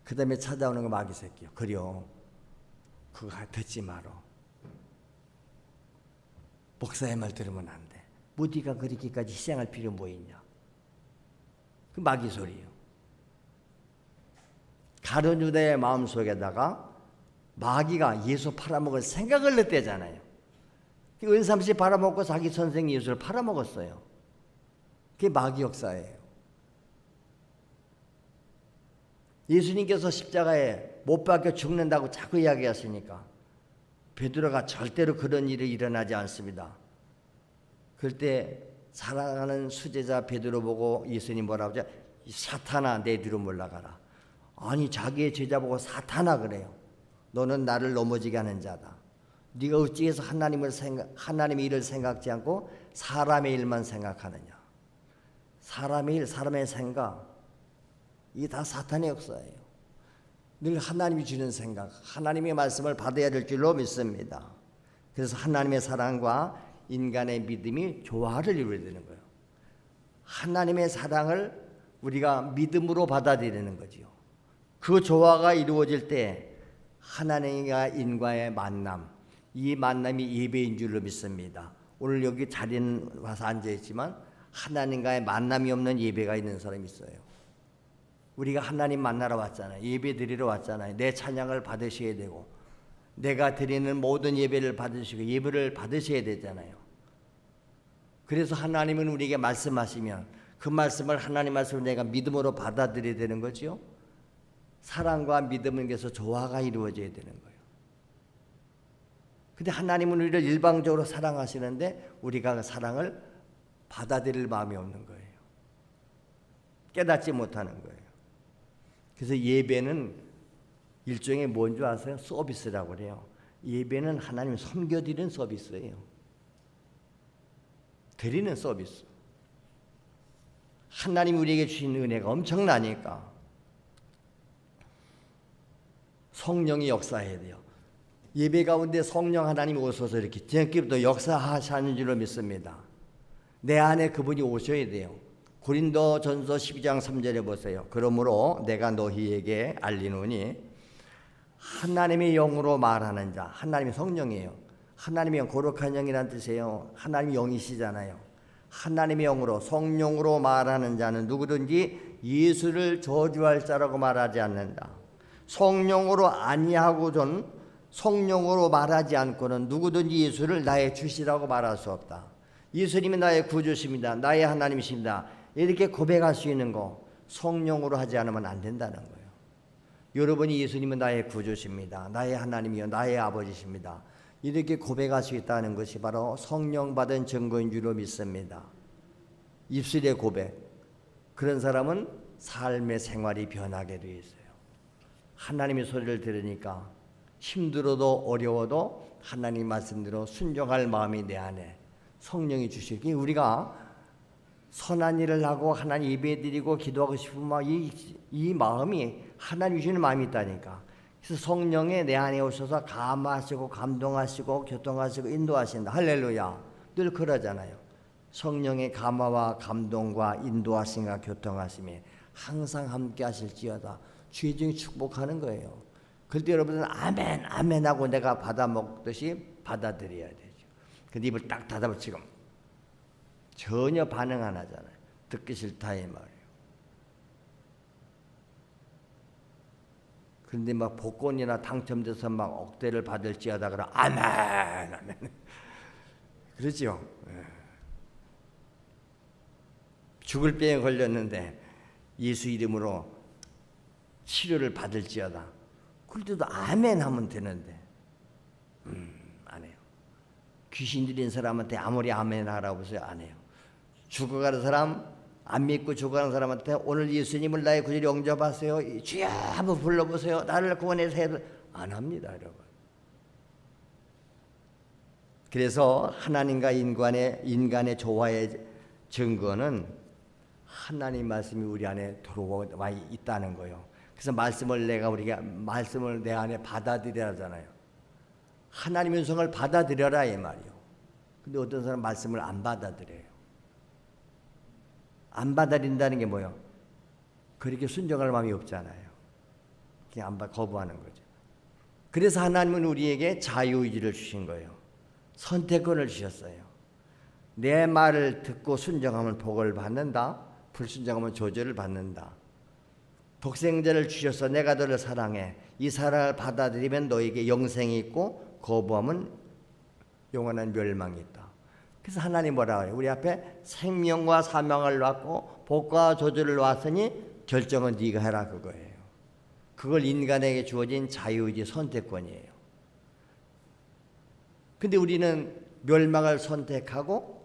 그 다음에 찾아오는 거 마귀 새끼요. 그래요. 그거 듣지 마라. 목사의 말 들으면 안 돼. 뭐 네가 그렇게까지 희생할 필요 뭐 있냐. 그 마귀 소리예요. 가룟 유다의 마음속에다가 마귀가 예수 팔아먹을 생각을 냈대잖아요. 은삼씨 팔아먹고 자기 선생 예수를 팔아먹었어요. 그게 마귀 역사예요. 예수님께서 십자가에 못 박혀 죽는다고 자꾸 이야기하시니까 베드로가 절대로 그런 일이 일어나지 않습니다. 그럴 때 사랑하는 수제자 베드로 보고 예수님 뭐라고 하죠? 사탄아 내 뒤로 물러가라. 아니 자기의 제자 보고 사탄아 그래요. 너는 나를 넘어지게 하는 자다. 네가 어찌해서 하나님의 일을 생각지 않고 사람의 일만 생각하느냐. 사람의 일, 사람의 생각 이게 다 사탄의 역사예요. 늘 하나님이 주는 생각, 하나님의 말씀을 받아야 될 줄로 믿습니다. 그래서 하나님의 사랑과 인간의 믿음이 조화를 이루어야 되는 거예요. 하나님의 사랑을 우리가 믿음으로 받아들이는 거지요. 그 조화가 이루어질 때 하나님과 인과의 만남, 이 만남이 예배인 줄로 믿습니다. 오늘 여기 자리는 와서 앉아있지만 하나님과의 만남이 없는 예배가 있는 사람이 있어요. 우리가 하나님 만나러 왔잖아요. 예배 드리러 왔잖아요. 내 찬양을 받으셔야 되고 내가 드리는 모든 예배를 받으시고 예배를 받으셔야 되잖아요. 그래서 하나님은 우리에게 말씀하시면 그 말씀을 하나님 말씀을 내가 믿음으로 받아들여야 되는 거죠. 사랑과 믿음에서 조화가 이루어져야 되는 거예요. 근데 하나님은 우리를 일방적으로 사랑하시는데 우리가 그 사랑을 받아들일 마음이 없는 거예요. 깨닫지 못하는 거예요. 그래서 예배는 일종의 뭔 줄 아세요? 서비스라고 그래요. 예배는 하나님 섬겨드리는 서비스예요. 드리는 서비스. 하나님 우리에게 주신 은혜가 엄청나니까 성령이 역사해야 돼요. 예배 가운데 성령 하나님이 오셔서 이렇게 지금부터 역사하시는 줄로 믿습니다. 내 안에 그분이 오셔야 돼요. 고린도전서 12장 3절에 보세요. 그러므로 내가 너희에게 알리노니 하나님의 영으로 말하는 자, 하나님이 성령이에요. 하나님의 영, 거룩한 영이란 뜻이에요. 하나님이 영이시잖아요. 하나님의 영으로, 성령으로 말하는 자는 누구든지 예수를 저주할 자라고 말하지 않는다. 성령으로 아니하고는, 성령으로 말하지 않고는 누구든지 예수를 나의 주시라고 말할 수 없다. 예수님이 나의 구주십니다. 나의 하나님이십니다. 이렇게 고백할 수 있는 거 성령으로 하지 않으면 안 된다는 거예요. 여러분이 예수님은 나의 구주십니다. 나의 하나님이요, 나의 아버지십니다. 이렇게 고백할 수 있다는 것이 바로 성령 받은 증거인 줄로 믿습니다. 입술의 고백. 그런 사람은 삶의 생활이 변하게 되어 있어요. 하나님의 소리를 들으니까 힘들어도 어려워도 하나님 말씀대로 순종할 마음이 내 안에 성령이 주시기, 우리가 선한 일을 하고 하나님 예배드리고 기도하고 싶은 이 마음이 하나님 주시는 마음이 있다니까. 그래서 성령의 내 안에 오셔서 감화하시고 감동하시고 교통하시고 인도하신다. 할렐루야. 늘 그러잖아요. 성령의 감화와 감동과 인도하심과 교통하심이 항상 함께 하실지어다. 주의 중에 축복하는 거예요. 그럴 때 여러분은 아멘 아멘 하고 내가 받아 먹듯이 받아들여야 되죠. 근데 입을 딱 닫아버 지금 전혀 반응 안 하잖아요. 듣기 싫다 이 말이에요. 그런데 막 복권이나 당첨돼서 막 억대를 받을지어다 그러 아멘 아멘 그러죠. 죽을 병에 걸렸는데 예수 이름으로 치료를 받을지어다. 그럴 때도 아멘 하면 되는데 안 해요. 귀신 들린 사람한테 아무리 아멘 하라고 해서 안 해요. 죽어가는 사람, 안 믿고 죽어가는 사람한테 오늘 예수님을 나의 구주로 영접하세요. 주여 한번 불러보세요. 나를 구원해서 해도 안 합니다, 여러분. 그래서 하나님과 인간의 조화의 증거는 하나님 말씀이 우리 안에 들어와 있다는 거예요. 그래서 말씀을 내 안에 받아들여야 하잖아요. 하나님의 음성을 받아들여라 이 말이요. 근데 어떤 사람 말씀을 안 받아들여요. 안 받아들인다는 게 뭐예요? 그렇게 순종할 마음이 없잖아요. 그냥 거부하는 거죠. 그래서 하나님은 우리에게 자유의지를 주신 거예요. 선택권을 주셨어요. 내 말을 듣고 순종하면 복을 받는다. 불순종하면 저주를 받는다. 독생자를 주셔서 내가 너를 사랑해. 이 사랑을 받아들이면 너에게 영생이 있고 거부하면 영원한 멸망이 있다. 그래서 하나님 뭐라 그래요? 우리 앞에 생명과 사망을 놨고 복과 저주를 놨으니 결정은 네가 해라 그거예요. 그걸 인간에게 주어진 자유의지 선택권이에요. 근데 우리는 멸망을 선택하고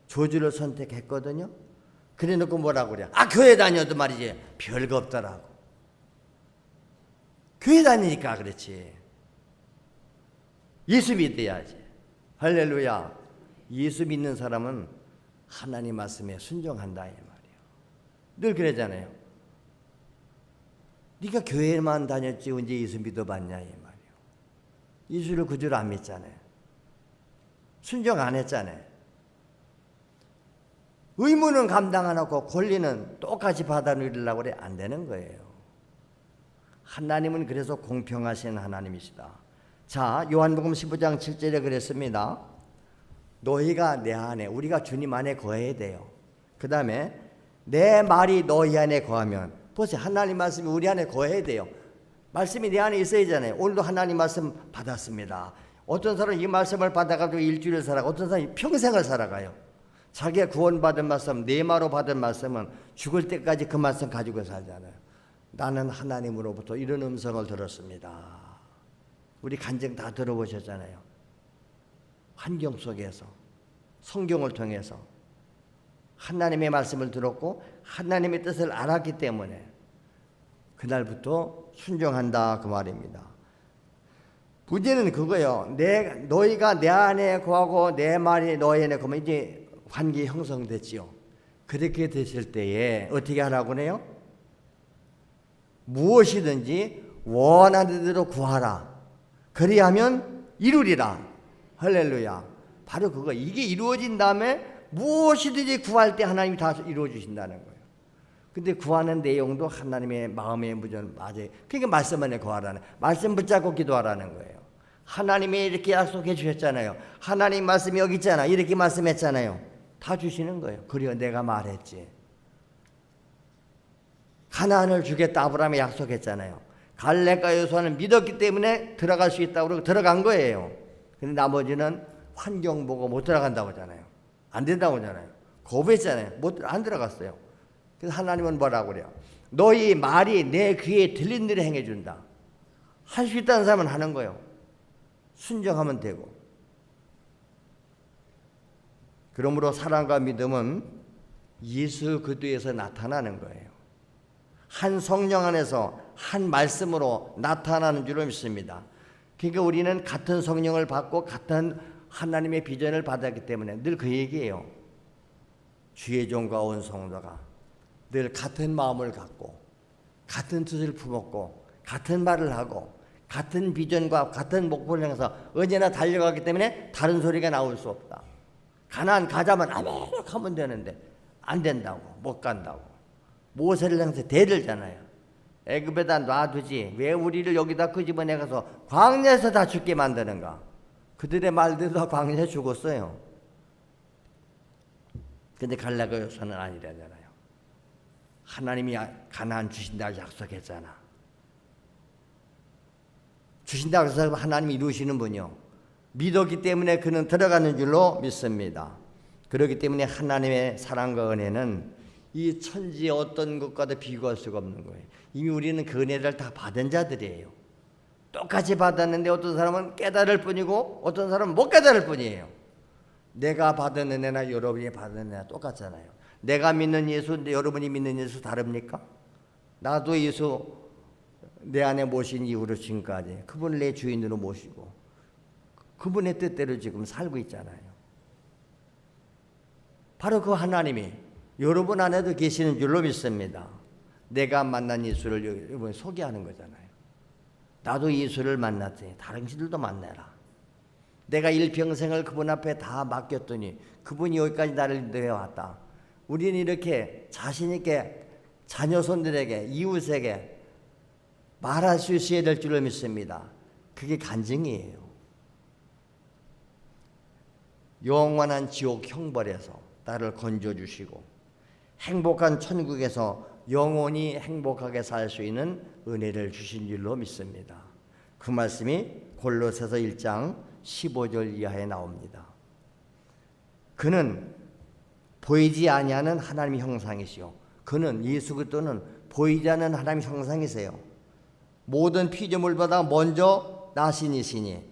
저주를 선택했거든요. 그래 놓고 뭐라고 그래? 교회 다녀도 말이지 별거 없더라고. 교회 다니니까 그렇지. 예수 믿어야지. 할렐루야. 예수 믿는 사람은 하나님 말씀에 순종한다 이 말이에요. 늘 그러잖아요. 네가 교회만 다녔지 언제 예수 믿어봤냐 이 말이에요. 예수를 구주로 안 믿잖아요. 순종 안 했잖아요. 의무는 감당 안 하고 권리는 똑같이 받아들이려고 그래 안 되는 거예요. 하나님은 그래서 공평하신 하나님이시다. 자, 요한복음 15장 7절에 그랬습니다. 너희가 내 안에, 우리가 주님 안에 거해야 돼요. 그 다음에 내 말이 너희 안에 거하면, 보세요. 하나님 말씀이 우리 안에 거해야 돼요. 말씀이 내 안에 있어야 하잖아요. 오늘도 하나님 말씀 받았습니다. 어떤 사람은 이 말씀을 받아가지고 일주일을 살아가고 어떤 사람이 평생을 살아가요. 자기가 구원받은 말씀, 내마로 받은 말씀은 죽을 때까지 그 말씀 가지고 살잖아요. 나는 하나님으로부터 이런 음성을 들었습니다. 우리 간증 다 들어보셨잖아요. 환경 속에서 성경을 통해서 하나님의 말씀을 들었고 하나님의 뜻을 알았기 때문에 그날부터 순종한다 그 말입니다. 문제는 그거예요. 너희가 내 안에 거하고 내 말이 너희 안에 거하면 이제 관계 형성됐지요. 그렇게 되실 때에 어떻게 하라고 해요? 무엇이든지 원하는 대로 구하라. 그리하면 이루리라. 할렐루야. 바로 그거. 이게 이루어진 다음에 무엇이든지 구할 때 하나님이 다 이루어 주신다는 거예요. 근데 구하는 내용도 하나님의 마음의 무전 맞아요. 그러니까 말씀 안에 구하라는, 말씀 붙잡고 기도하라는 거예요. 하나님이 이렇게 약속해 주셨잖아요. 하나님 말씀이 여기 있잖아. 이렇게 말씀했잖아요. 다 주시는 거예요. 그래요, 내가 말했지. 가나안을 주겠다 아브라함이 약속했잖아요. 갈렙과 여호수아는 믿었기 때문에 들어갈 수 있다고 그러고 들어간 거예요. 근데 나머지는 환경 보고 못 들어간다고 하잖아요. 안 된다고 하잖아요. 거부했잖아요. 안 들어갔어요. 그래서 하나님은 뭐라고 그래요? 너희 말이 내 귀에 들린 대로 행해준다. 할 수 있다는 사람은 하는 거예요. 순종하면 되고. 그러므로 사랑과 믿음은 예수 그리스도에서 나타나는 거예요. 한 성령 안에서 한 말씀으로 나타나는 줄로 믿습니다. 그러니까 우리는 같은 성령을 받고 같은 하나님의 비전을 받았기 때문에 늘 그 얘기예요. 주의 종과 온 성도가 늘 같은 마음을 갖고 같은 뜻을 품었고 같은 말을 하고 같은 비전과 같은 목표를 향해서 언제나 달려가기 때문에 다른 소리가 나올 수 없다. 가나안 가자면 아메릭 하면 되는데 안 된다고, 못 간다고. 모세를 향해서 대들잖아요. 애굽에다 놔두지 왜 우리를 여기다 끄집어내가서 광야에서 다 죽게 만드는가. 그들의 말대로 다 광야에 죽었어요. 근데 갈렙과 여호수아는 아니라잖아요. 하나님이 가나안 주신다고 약속했잖아. 주신다고 해서 하나님이 이루시는 분이요. 믿었기 때문에 그는 들어가는 줄로 믿습니다. 그렇기 때문에 하나님의 사랑과 은혜는 이 천지의 어떤 것과도 비교할 수가 없는 거예요. 이미 우리는 그 은혜를 다 받은 자들이에요. 똑같이 받았는데 어떤 사람은 깨달을 뿐이고 어떤 사람은 못 깨달을 뿐이에요. 내가 받은 은혜나 여러분이 받은 은혜나 똑같잖아요. 내가 믿는 예수인데 여러분이 믿는 예수 다릅니까? 나도 예수 내 안에 모신 이후로 지금까지 그분을 내 주인으로 모시고 그분의 뜻대로 지금 살고 있잖아요. 바로 그 하나님이 여러분 안에도 계시는 줄로 믿습니다. 내가 만난 예수를 여러분 소개하는 거잖아요. 나도 예수를 만났더니 다른 신들도 만나라. 내가 일평생을 그분 앞에 다 맡겼더니 그분이 여기까지 나를 인도해 왔다. 우리는 이렇게 자신 있게 자녀손들에게 이웃에게 말할 수 있어야 될 줄로 믿습니다. 그게 간증이에요. 영원한 지옥 형벌에서 나를 건져주시고 행복한 천국에서 영원히 행복하게 살 수 있는 은혜를 주신 줄로 믿습니다. 그 말씀이 골로새서 1장 15절 이하에 나옵니다. 그는 보이지 아니하는 하나님의 형상이시요. 그는 예수 그리스도는 보이지 않는 하나님의 형상이세요. 모든 피조물보다 먼저 나신 이시니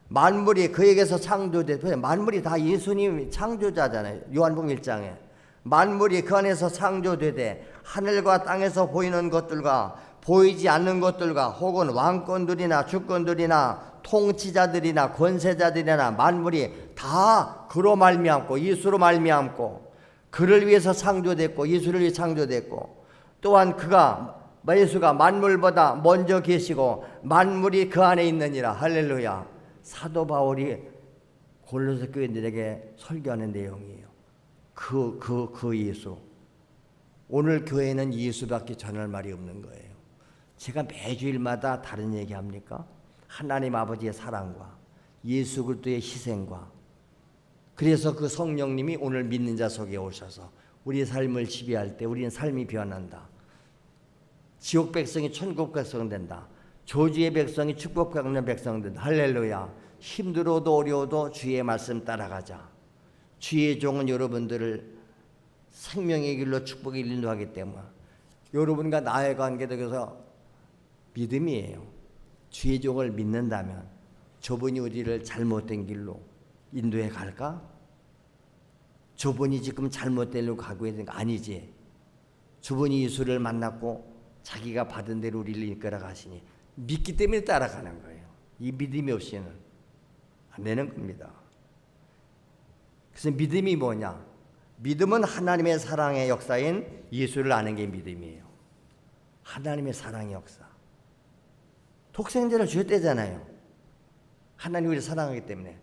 만물이 그에게서 창조됐어요. 만물이 다 예수님이 창조자잖아요. 요한복음 1장에 만물이 그 안에서 창조되되 하늘과 땅에서 보이는 것들과 보이지 않는 것들과 혹은 왕권들이나 주권들이나 통치자들이나 권세자들이나 만물이 다 그로 말미암고 예수로 말미암고 그를 위해서 창조됐고 예수를 위해 창조됐고 또한 예수가 만물보다 먼저 계시고 만물이 그 안에 있느니라. 할렐루야. 사도 바울이 골로새 교인들에게 설교하는 내용이에요. 그 예수. 오늘 교회는 예수밖에 전할 말이 없는 거예요. 제가 매주일마다 다른 얘기 합니까? 하나님 아버지의 사랑과 예수 그리스도의 희생과 그래서 그 성령님이 오늘 믿는 자 속에 오셔서 우리 삶을 지배할 때 우리는 삶이 변한다. 지옥 백성이 천국 백성 된다. 저주의 백성이 축복받는 백성 된다. 할렐루야. 힘들어도 어려워도 주의 말씀 따라가자. 주의 종은 여러분들을 생명의 길로 축복의 길로 인도하기 때문에 여러분과 나의 관계도 그래서 믿음이에요. 주의 종을 믿는다면 저분이 우리를 잘못된 길로 인도해 갈까? 저분이 지금 잘못된 길로 가고 있는 거 아니지. 저분이 예수를 만났고 자기가 받은 대로 우리를 이끌어 가시니 믿기 때문에 따라가는 거예요. 이 믿음이 없이는 안 되는 겁니다. 그래서 믿음이 뭐냐? 믿음은 하나님의 사랑의 역사인 예수를 아는 게 믿음이에요. 하나님의 사랑의 역사. 독생자를 주셨대잖아요. 하나님이 우리를 사랑하기 때문에.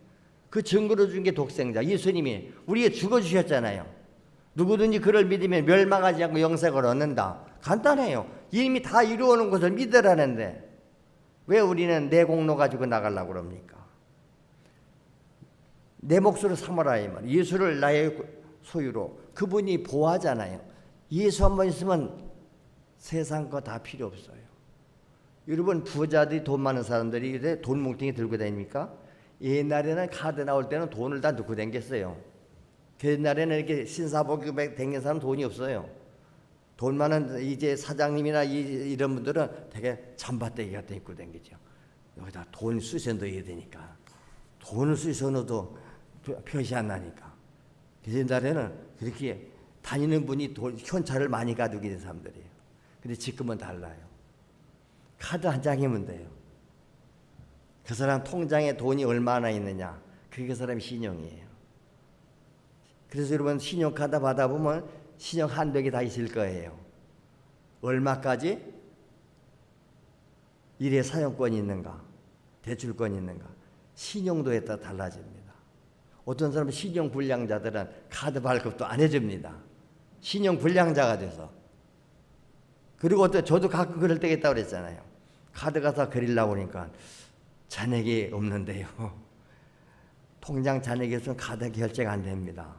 그 증거로 준 게 독생자 예수님이 우리에게 죽어주셨잖아요. 누구든지 그를 믿으면 멸망하지 않고 영생을 얻는다. 간단해요. 이미 다 이루어놓은 것을 믿으라는데 왜 우리는 내 공로 가지고 나가려고 그럽니까? 내 몫으로 삼아라 이 말. 예수를 나의 소유로. 그분이 보호하잖아요. 예수 한 번 있으면 세상 거 다 필요 없어요. 여러분 부자들이 돈 많은 사람들이 돈 뭉텅이 들고 다닙니까? 옛날에는 카드 나올 때는 돈을 다 넣고 다녔어요. 옛날에는 이렇게 신사복에 다니는 사람 돈이 없어요. 돈 많은 이제 사장님이나 이런 분들은 되게 잠바떼기 같은 거 입고 다니죠. 여기다 돈 쑤셔 넣어야 되니까. 돈을 쑤셔 넣어도 표시 안 나니까. 옛날에는 그렇게 다니는 분이 현찰을 많이 가지고 있는 사람들이에요. 근데 지금은 달라요. 카드 한 장이면 돼요. 그 사람 통장에 돈이 얼마나 있느냐. 그게 그 사람의 신용이에요. 그래서 여러분 신용카드 받아보면 신용 한도가 다 있을 거예요. 얼마까지? 일회 사용권이 있는가? 대출권이 있는가? 신용도에 따라 달라집니다. 어떤 사람은 신용 불량자들은 카드 발급도 안 해줍니다. 신용 불량자가 돼서. 그리고 저도 가끔 그럴 때가 있다고 그랬잖아요. 카드 가서 그리려고 하니까 잔액이 없는데요. 통장 잔액이 없으면 카드 결제가 안 됩니다.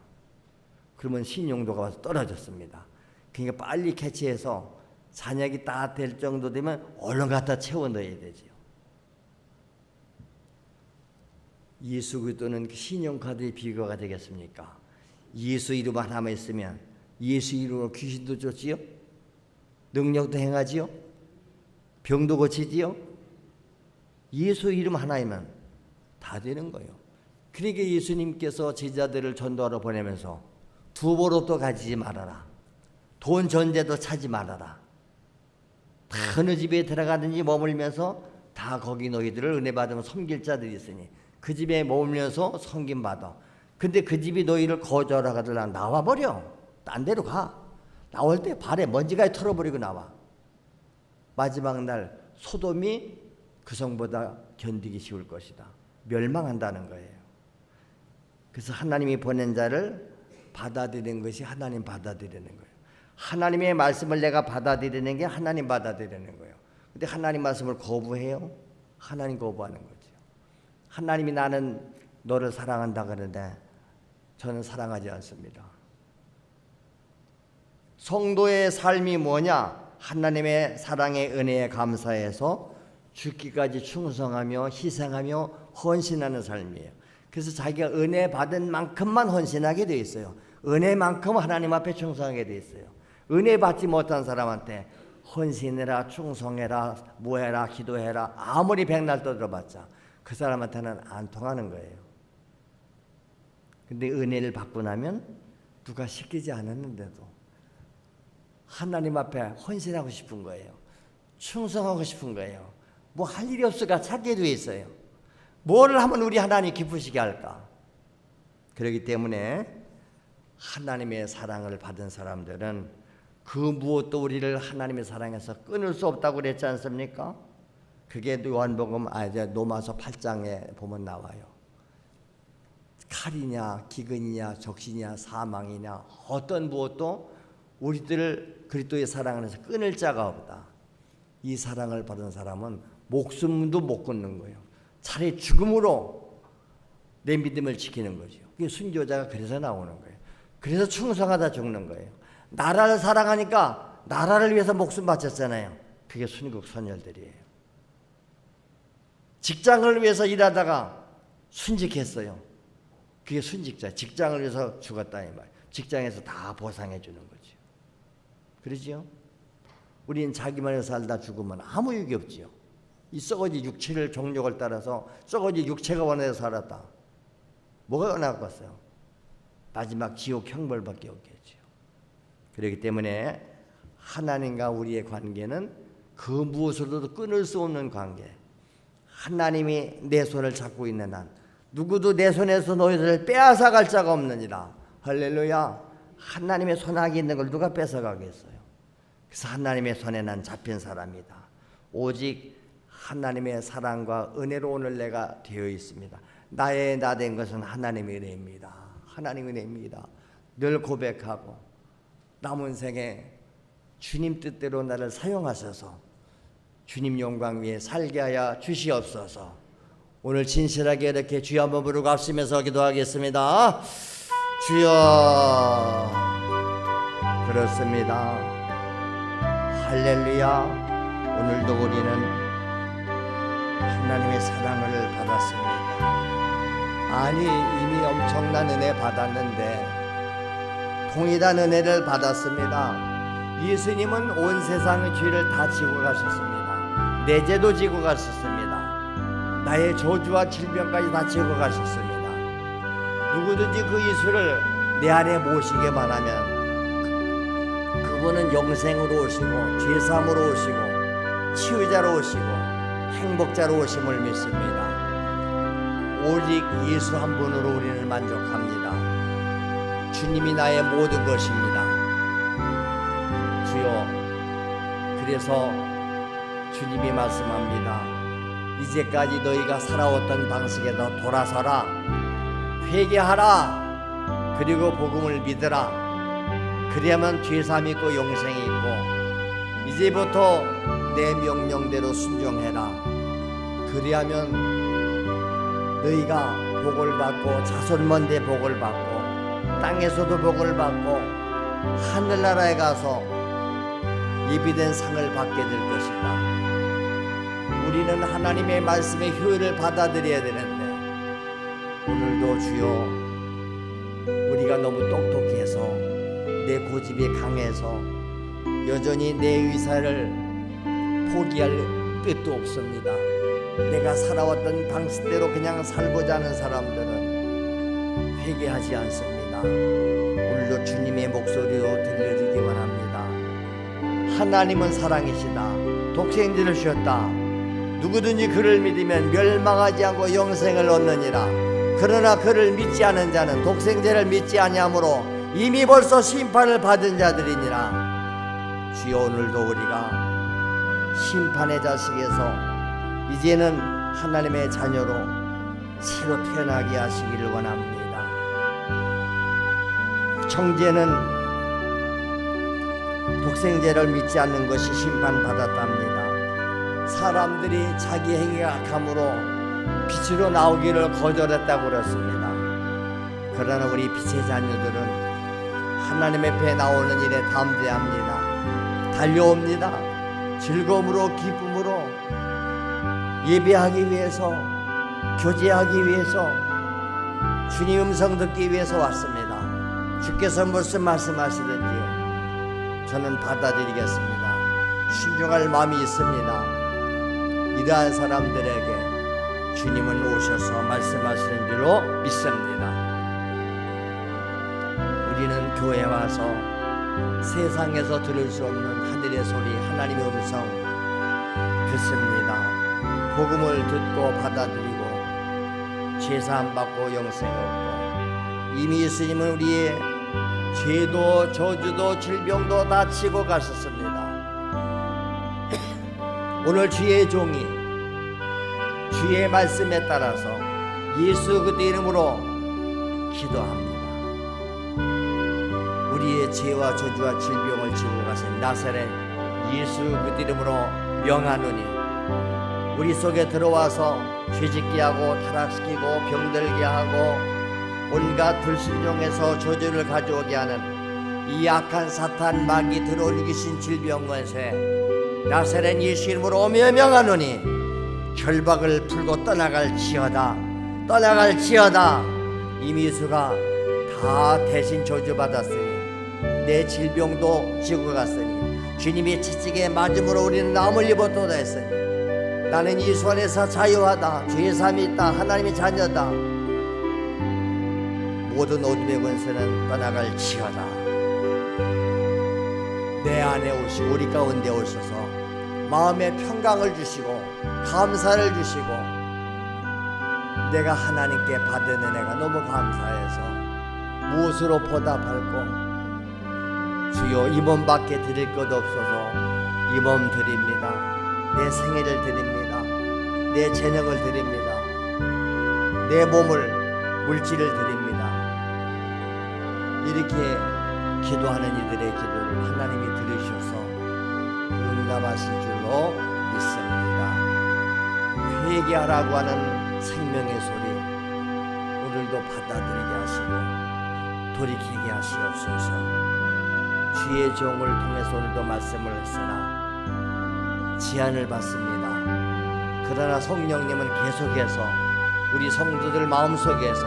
그러면 신용도가 와서 떨어졌습니다. 그러니까 빨리 캐치해서 잔액이 다 될 정도 되면 얼른 갖다 채워 넣어야 되죠. 예수 그리스도는 신용카드의 비교가 되겠습니까? 예수 이름 하나만 있으면 예수 이름으로 귀신도 쫓지요? 능력도 행하지요? 병도 고치지요? 예수 이름 하나이면 다 되는 거예요. 그러니까 예수님께서 제자들을 전도하러 보내면서 두보로도 가지지 말아라. 돈 전제도 차지 말아라. 다 어느 집에 들어가든지 머물면서 다 거기 너희들을 은혜 받으면 섬길 자들이 있으니 그 집에 머물면서 섬김 받아. 근데 그 집이 너희를 거절하거든 나와버려. 딴 데로 가. 나올 때 발에 먼지가 털어버리고 나와. 마지막 날 소돔이 그 성보다 견디기 쉬울 것이다. 멸망한다는 거예요. 그래서 하나님이 보낸 자를 받아들이는 것이 하나님 받아들이는 거예요. 하나님의 말씀을 내가 받아들이는 게 하나님 받아들이는 거예요. 근데 하나님 말씀을 거부해요? 하나님 거부하는 거죠. 하나님이 나는 너를 사랑한다 그러는데 저는 사랑하지 않습니다. 성도의 삶이 뭐냐? 하나님의 사랑의 은혜에 감사해서 죽기까지 충성하며 희생하며 헌신하는 삶이에요. 그래서 자기가 은혜 받은 만큼만 헌신하게 돼 있어요. 은혜만큼 하나님 앞에 충성하게 돼 있어요. 은혜 받지 못한 사람한테 헌신해라, 충성해라, 뭐해라, 기도해라 아무리 백날 떠들어봤자 그 사람한테는 안 통하는 거예요. 근데 은혜를 받고 나면 누가 시키지 않았는데도 하나님 앞에 헌신하고 싶은 거예요. 충성하고 싶은 거예요. 뭐 할 일이 없을까 찾게 돼 있어요. 뭐를 하면 우리 하나님 기쁘시게 할까? 그렇기 때문에 하나님의 사랑을 받은 사람들은 그 무엇도 우리를 하나님의 사랑에서 끊을 수 없다고 그랬지 않습니까? 그게 요한복음 로마서 8장에 보면 나와요. 칼이냐 기근이냐 적신이냐 사망이냐 어떤 무엇도 우리들을 그리스도의 사랑 안에서 끊을 자가 없다. 이 사랑을 받은 사람은 목숨도 못 끊는 거예요. 차라리 죽음으로 내 믿음을 지키는 거죠. 그게 순교자가 그래서 나오는 거예요. 그래서 충성하다 죽는 거예요. 나라를 사랑하니까 나라를 위해서 목숨 바쳤잖아요. 그게 순국 선열들이에요. 직장을 위해서 일하다가 순직했어요. 그게 순직자. 직장을 위해서 죽었다 이 말. 직장에서 다 보상해 주는 거죠. 그러지요? 우리는 자기만을 살다 죽으면 아무 유익이 없지요. 이 썩어지 육체를 정욕을 따라서 썩어지 육체가 원해서 살았다. 뭐가 나왔겠어요? 마지막 지옥 형벌밖에 없겠죠. 그렇기 때문에 하나님과 우리의 관계는 그 무엇으로도 끊을 수 없는 관계. 하나님이 내 손을 잡고 있는 한 누구도 내 손에서 너희들을 빼앗아갈 자가 없느니라. 할렐루야. 하나님의 손아귀 있는 걸 누가 뺏어가겠어요? 그래서 하나님의 손에 난 잡힌 사람이다. 오직 하나님의 사랑과 은혜로 오늘 내가 되어 있습니다. 나의 나 된 것은 하나님의 은혜입니다. 하나님의 은혜입니다. 늘 고백하고 남은 생에 주님 뜻대로 나를 사용하셔서 주님 영광 위에 살게 하여 주시옵소서. 오늘 진실하게 이렇게 주여 한번 부르고 앞서면서 기도하겠습니다. 주여. 그렇습니다. 할렐루야. 오늘도 우리는 하나님의 사랑을 받았습니다. 아니, 이미 엄청난 은혜 받았는데 동일한 은혜를 받았습니다. 예수님은 온 세상의 죄를 다 지고 가셨습니다. 내 죄도 지고 가셨습니다. 나의 저주와 질병까지 다 지고 가셨습니다. 누구든지 그 예수를 내 안에 모시기만 하면 그분은 영생으로 오시고 죄사함으로 오시고 치유자로 오시고 행복자로 오심을 믿습니다. 오직 예수 한 분으로 우리는 만족합니다. 주님이 나의 모든 것입니다. 주여, 그래서 주님이 말씀합니다. 이제까지 너희가 살아왔던 방식에서 돌아서라. 회개하라. 그리고 복음을 믿으라. 그래야만 죄사함이 있고 영생이 있고, 이제부터 내 명령대로 순종해라. 그리하면 너희가 복을 받고 자손 먼데 복을 받고 땅에서도 복을 받고 하늘나라에 가서 예비된 상을 받게 될 것이다. 우리는 하나님의 말씀의 효율을 받아들여야 되는데 오늘도 주여, 우리가 너무 똑똑해서 내 고집이 강해서 여전히 내 의사를 포기할 뜻도 없습니다. 내가 살아왔던 방식대로 그냥 살고자 하는 사람들은 회개하지 않습니다. 오늘도 주님의 목소리로 들려주기 원합니다. 하나님은 사랑이시다. 독생자를 주셨다. 누구든지 그를 믿으면 멸망하지 않고 영생을 얻느니라. 그러나 그를 믿지 않은 자는 독생자를 믿지 아니하므로 이미 벌써 심판을 받은 자들이니라. 주여, 오늘도 우리가 심판의 자식에서 이제는 하나님의 자녀로 새로 태어나게 하시기를 원합니다. 형제는 독생자를 믿지 않는 것이 심판받았답니다. 사람들이 자기 행위가 악함으로 빛으로 나오기를 거절했다고 그랬습니다. 그러나 우리 빛의 자녀들은 하나님의 앞에 나오는 일에 담대합니다. 달려옵니다. 즐거움으로 기쁨으로 예배하기 위해서, 교제하기 위해서, 주님 음성 듣기 위해서 왔습니다. 주께서 무슨 말씀하시든지 저는 받아들이겠습니다. 순종할 마음이 있습니다. 이러한 사람들에게 주님은 오셔서 말씀하시는 줄로 믿습니다. 우리는 교회에 와서 세상에서 들을 수 없는 하늘의 소리, 하나님의 음성 듣습니다. 복음을 듣고 받아들이고 죄사함 받고 영생 얻고, 이미 예수님은 우리의 죄도 저주도 질병도 다 치고 가셨습니다. 오늘 주의 종이 주의 말씀에 따라서 예수 그리스도의 이름으로 기도합니다. 우리의 죄와 저주와 질병을 지고 가신 나사렛 예수 그리스도의 이름으로 명하노니 우리 속에 들어와서 죄짓게 하고 타락시키고 병들게 하고 온갖 불순종에서 저주를 가져오게 하는 이 악한 사탄 마귀 들어올리기 신 질병 권세 나사렛 예수 이름으로 명하노니 결박을 풀고 떠나갈지어다. 떠나갈지어다. 이미 예수가 다 대신 저주받았으니 내 질병도 지고 갔으니 주님이 채찍에 맞음으로 우리는 남을 입었도다 했으니 나는 예수 안에서 자유하다. 죄사함이 있다. 하나님의 자녀다. 모든 어둠의 권세는 떠나갈지어다. 내 안에 오시고 우리 가운데 오셔서 마음의 평강을 주시고 감사를 주시고, 내가 하나님께 받은 은혜가 너무 감사해서 무엇으로 보답할꼬? 주여, 이 몸밖에 드릴 것 없어서 이 몸 드립니다. 내 생애를 드립니다. 내 재능을 드립니다. 내 몸을 물질을 드립니다. 이렇게 기도하는 이들의 기도를 하나님이 들으셔서 응답하실 줄로 믿습니다. 회개하라고 하는 생명의 소리 오늘도 받아들이게 하시고 돌이키게 하시옵소서. 주의 종을 통해서 오늘도 말씀을 했으나 제한을 받습니다. 그러나 성령님은 계속해서 우리 성도들 마음속에서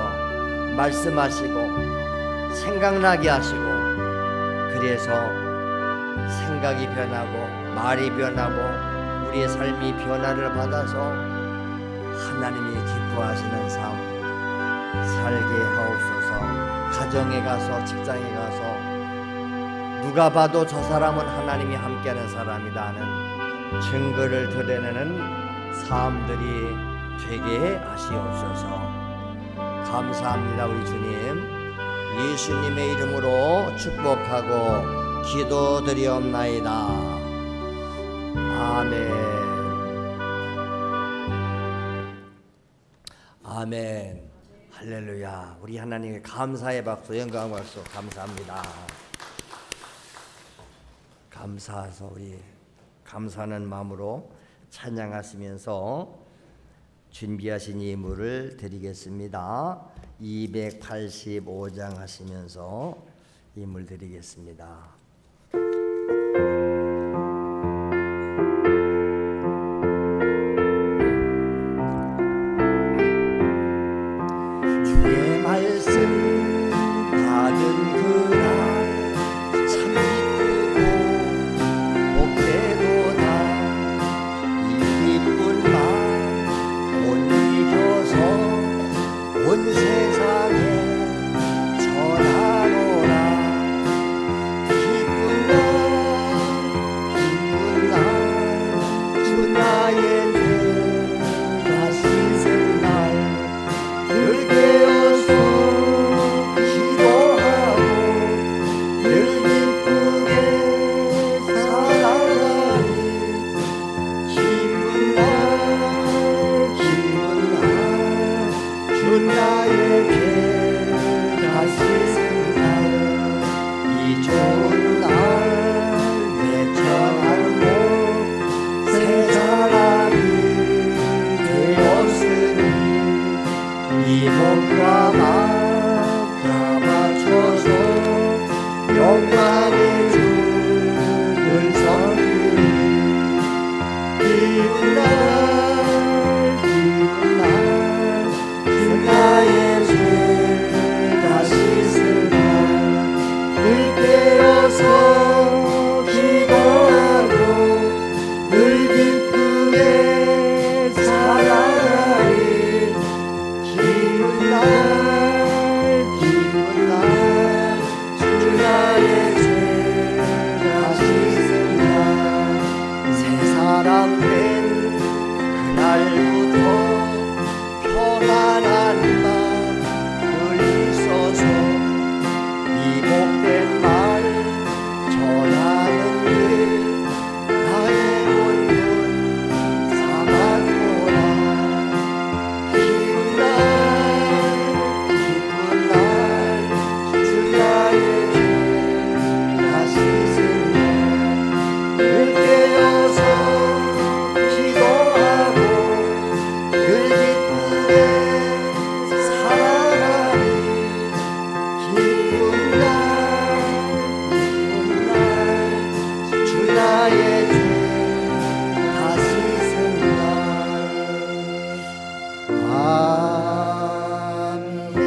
말씀하시고 생각나게 하시고, 그래서 생각이 변하고 말이 변하고 우리의 삶이 변화를 받아서 하나님이 기뻐하시는 삶 살게 하옵소서. 가정에 가서 직장에 가서 누가 봐도 저 사람은 하나님이 함께하는 사람이다 하는 증거를 드러내는 삶들이 되게 하시옵소서. 감사합니다. 우리 주님 예수님의 이름으로 축복하고 기도드리옵나이다. 아멘. 아멘. 할렐루야. 우리 하나님의 감사의 박수, 영광 박수 감사합니다. 감사해서 우리 감사하는 마음으로 찬양하시면서 준비하신 예물을 드리겠습니다. 285장 하시면서 예물 드리겠습니다. 주의 말씀 받은 그날 참 기쁘고 복되도다. 이 기쁜 마음 못 이겨서 온 세상에 전하노라. 기쁜 날 주 나의 죄가 씻은 날 늘 깨어서 기도하고 늘 기쁘게 살아가니. 기쁜 날 주 나의 죄가 씻은 날, 이 좋은 날 내 전한 몸 새 사람이 되었으니. 이 몸과 마음 다 맞춰서 영광의 주를 섬기니. 기쁜 날 주 나의 죄가 씻은 날 늘 깨어서 기도하고 늘 기쁘게 살아가니. 기쁜 날 주 나의 죄가 씻은 날 새 사람 된 그날부터 평안한 마음 늘 있어서 이 복된 말 전하는 일 나의 본분 삼았구나. 기쁜 날 주 나의 죄가 씻은 날늘 깨어서 기도하고 늘 기쁘게 살아가니. 기쁜 날 주 나의 죄가 씻은 날. 아멘.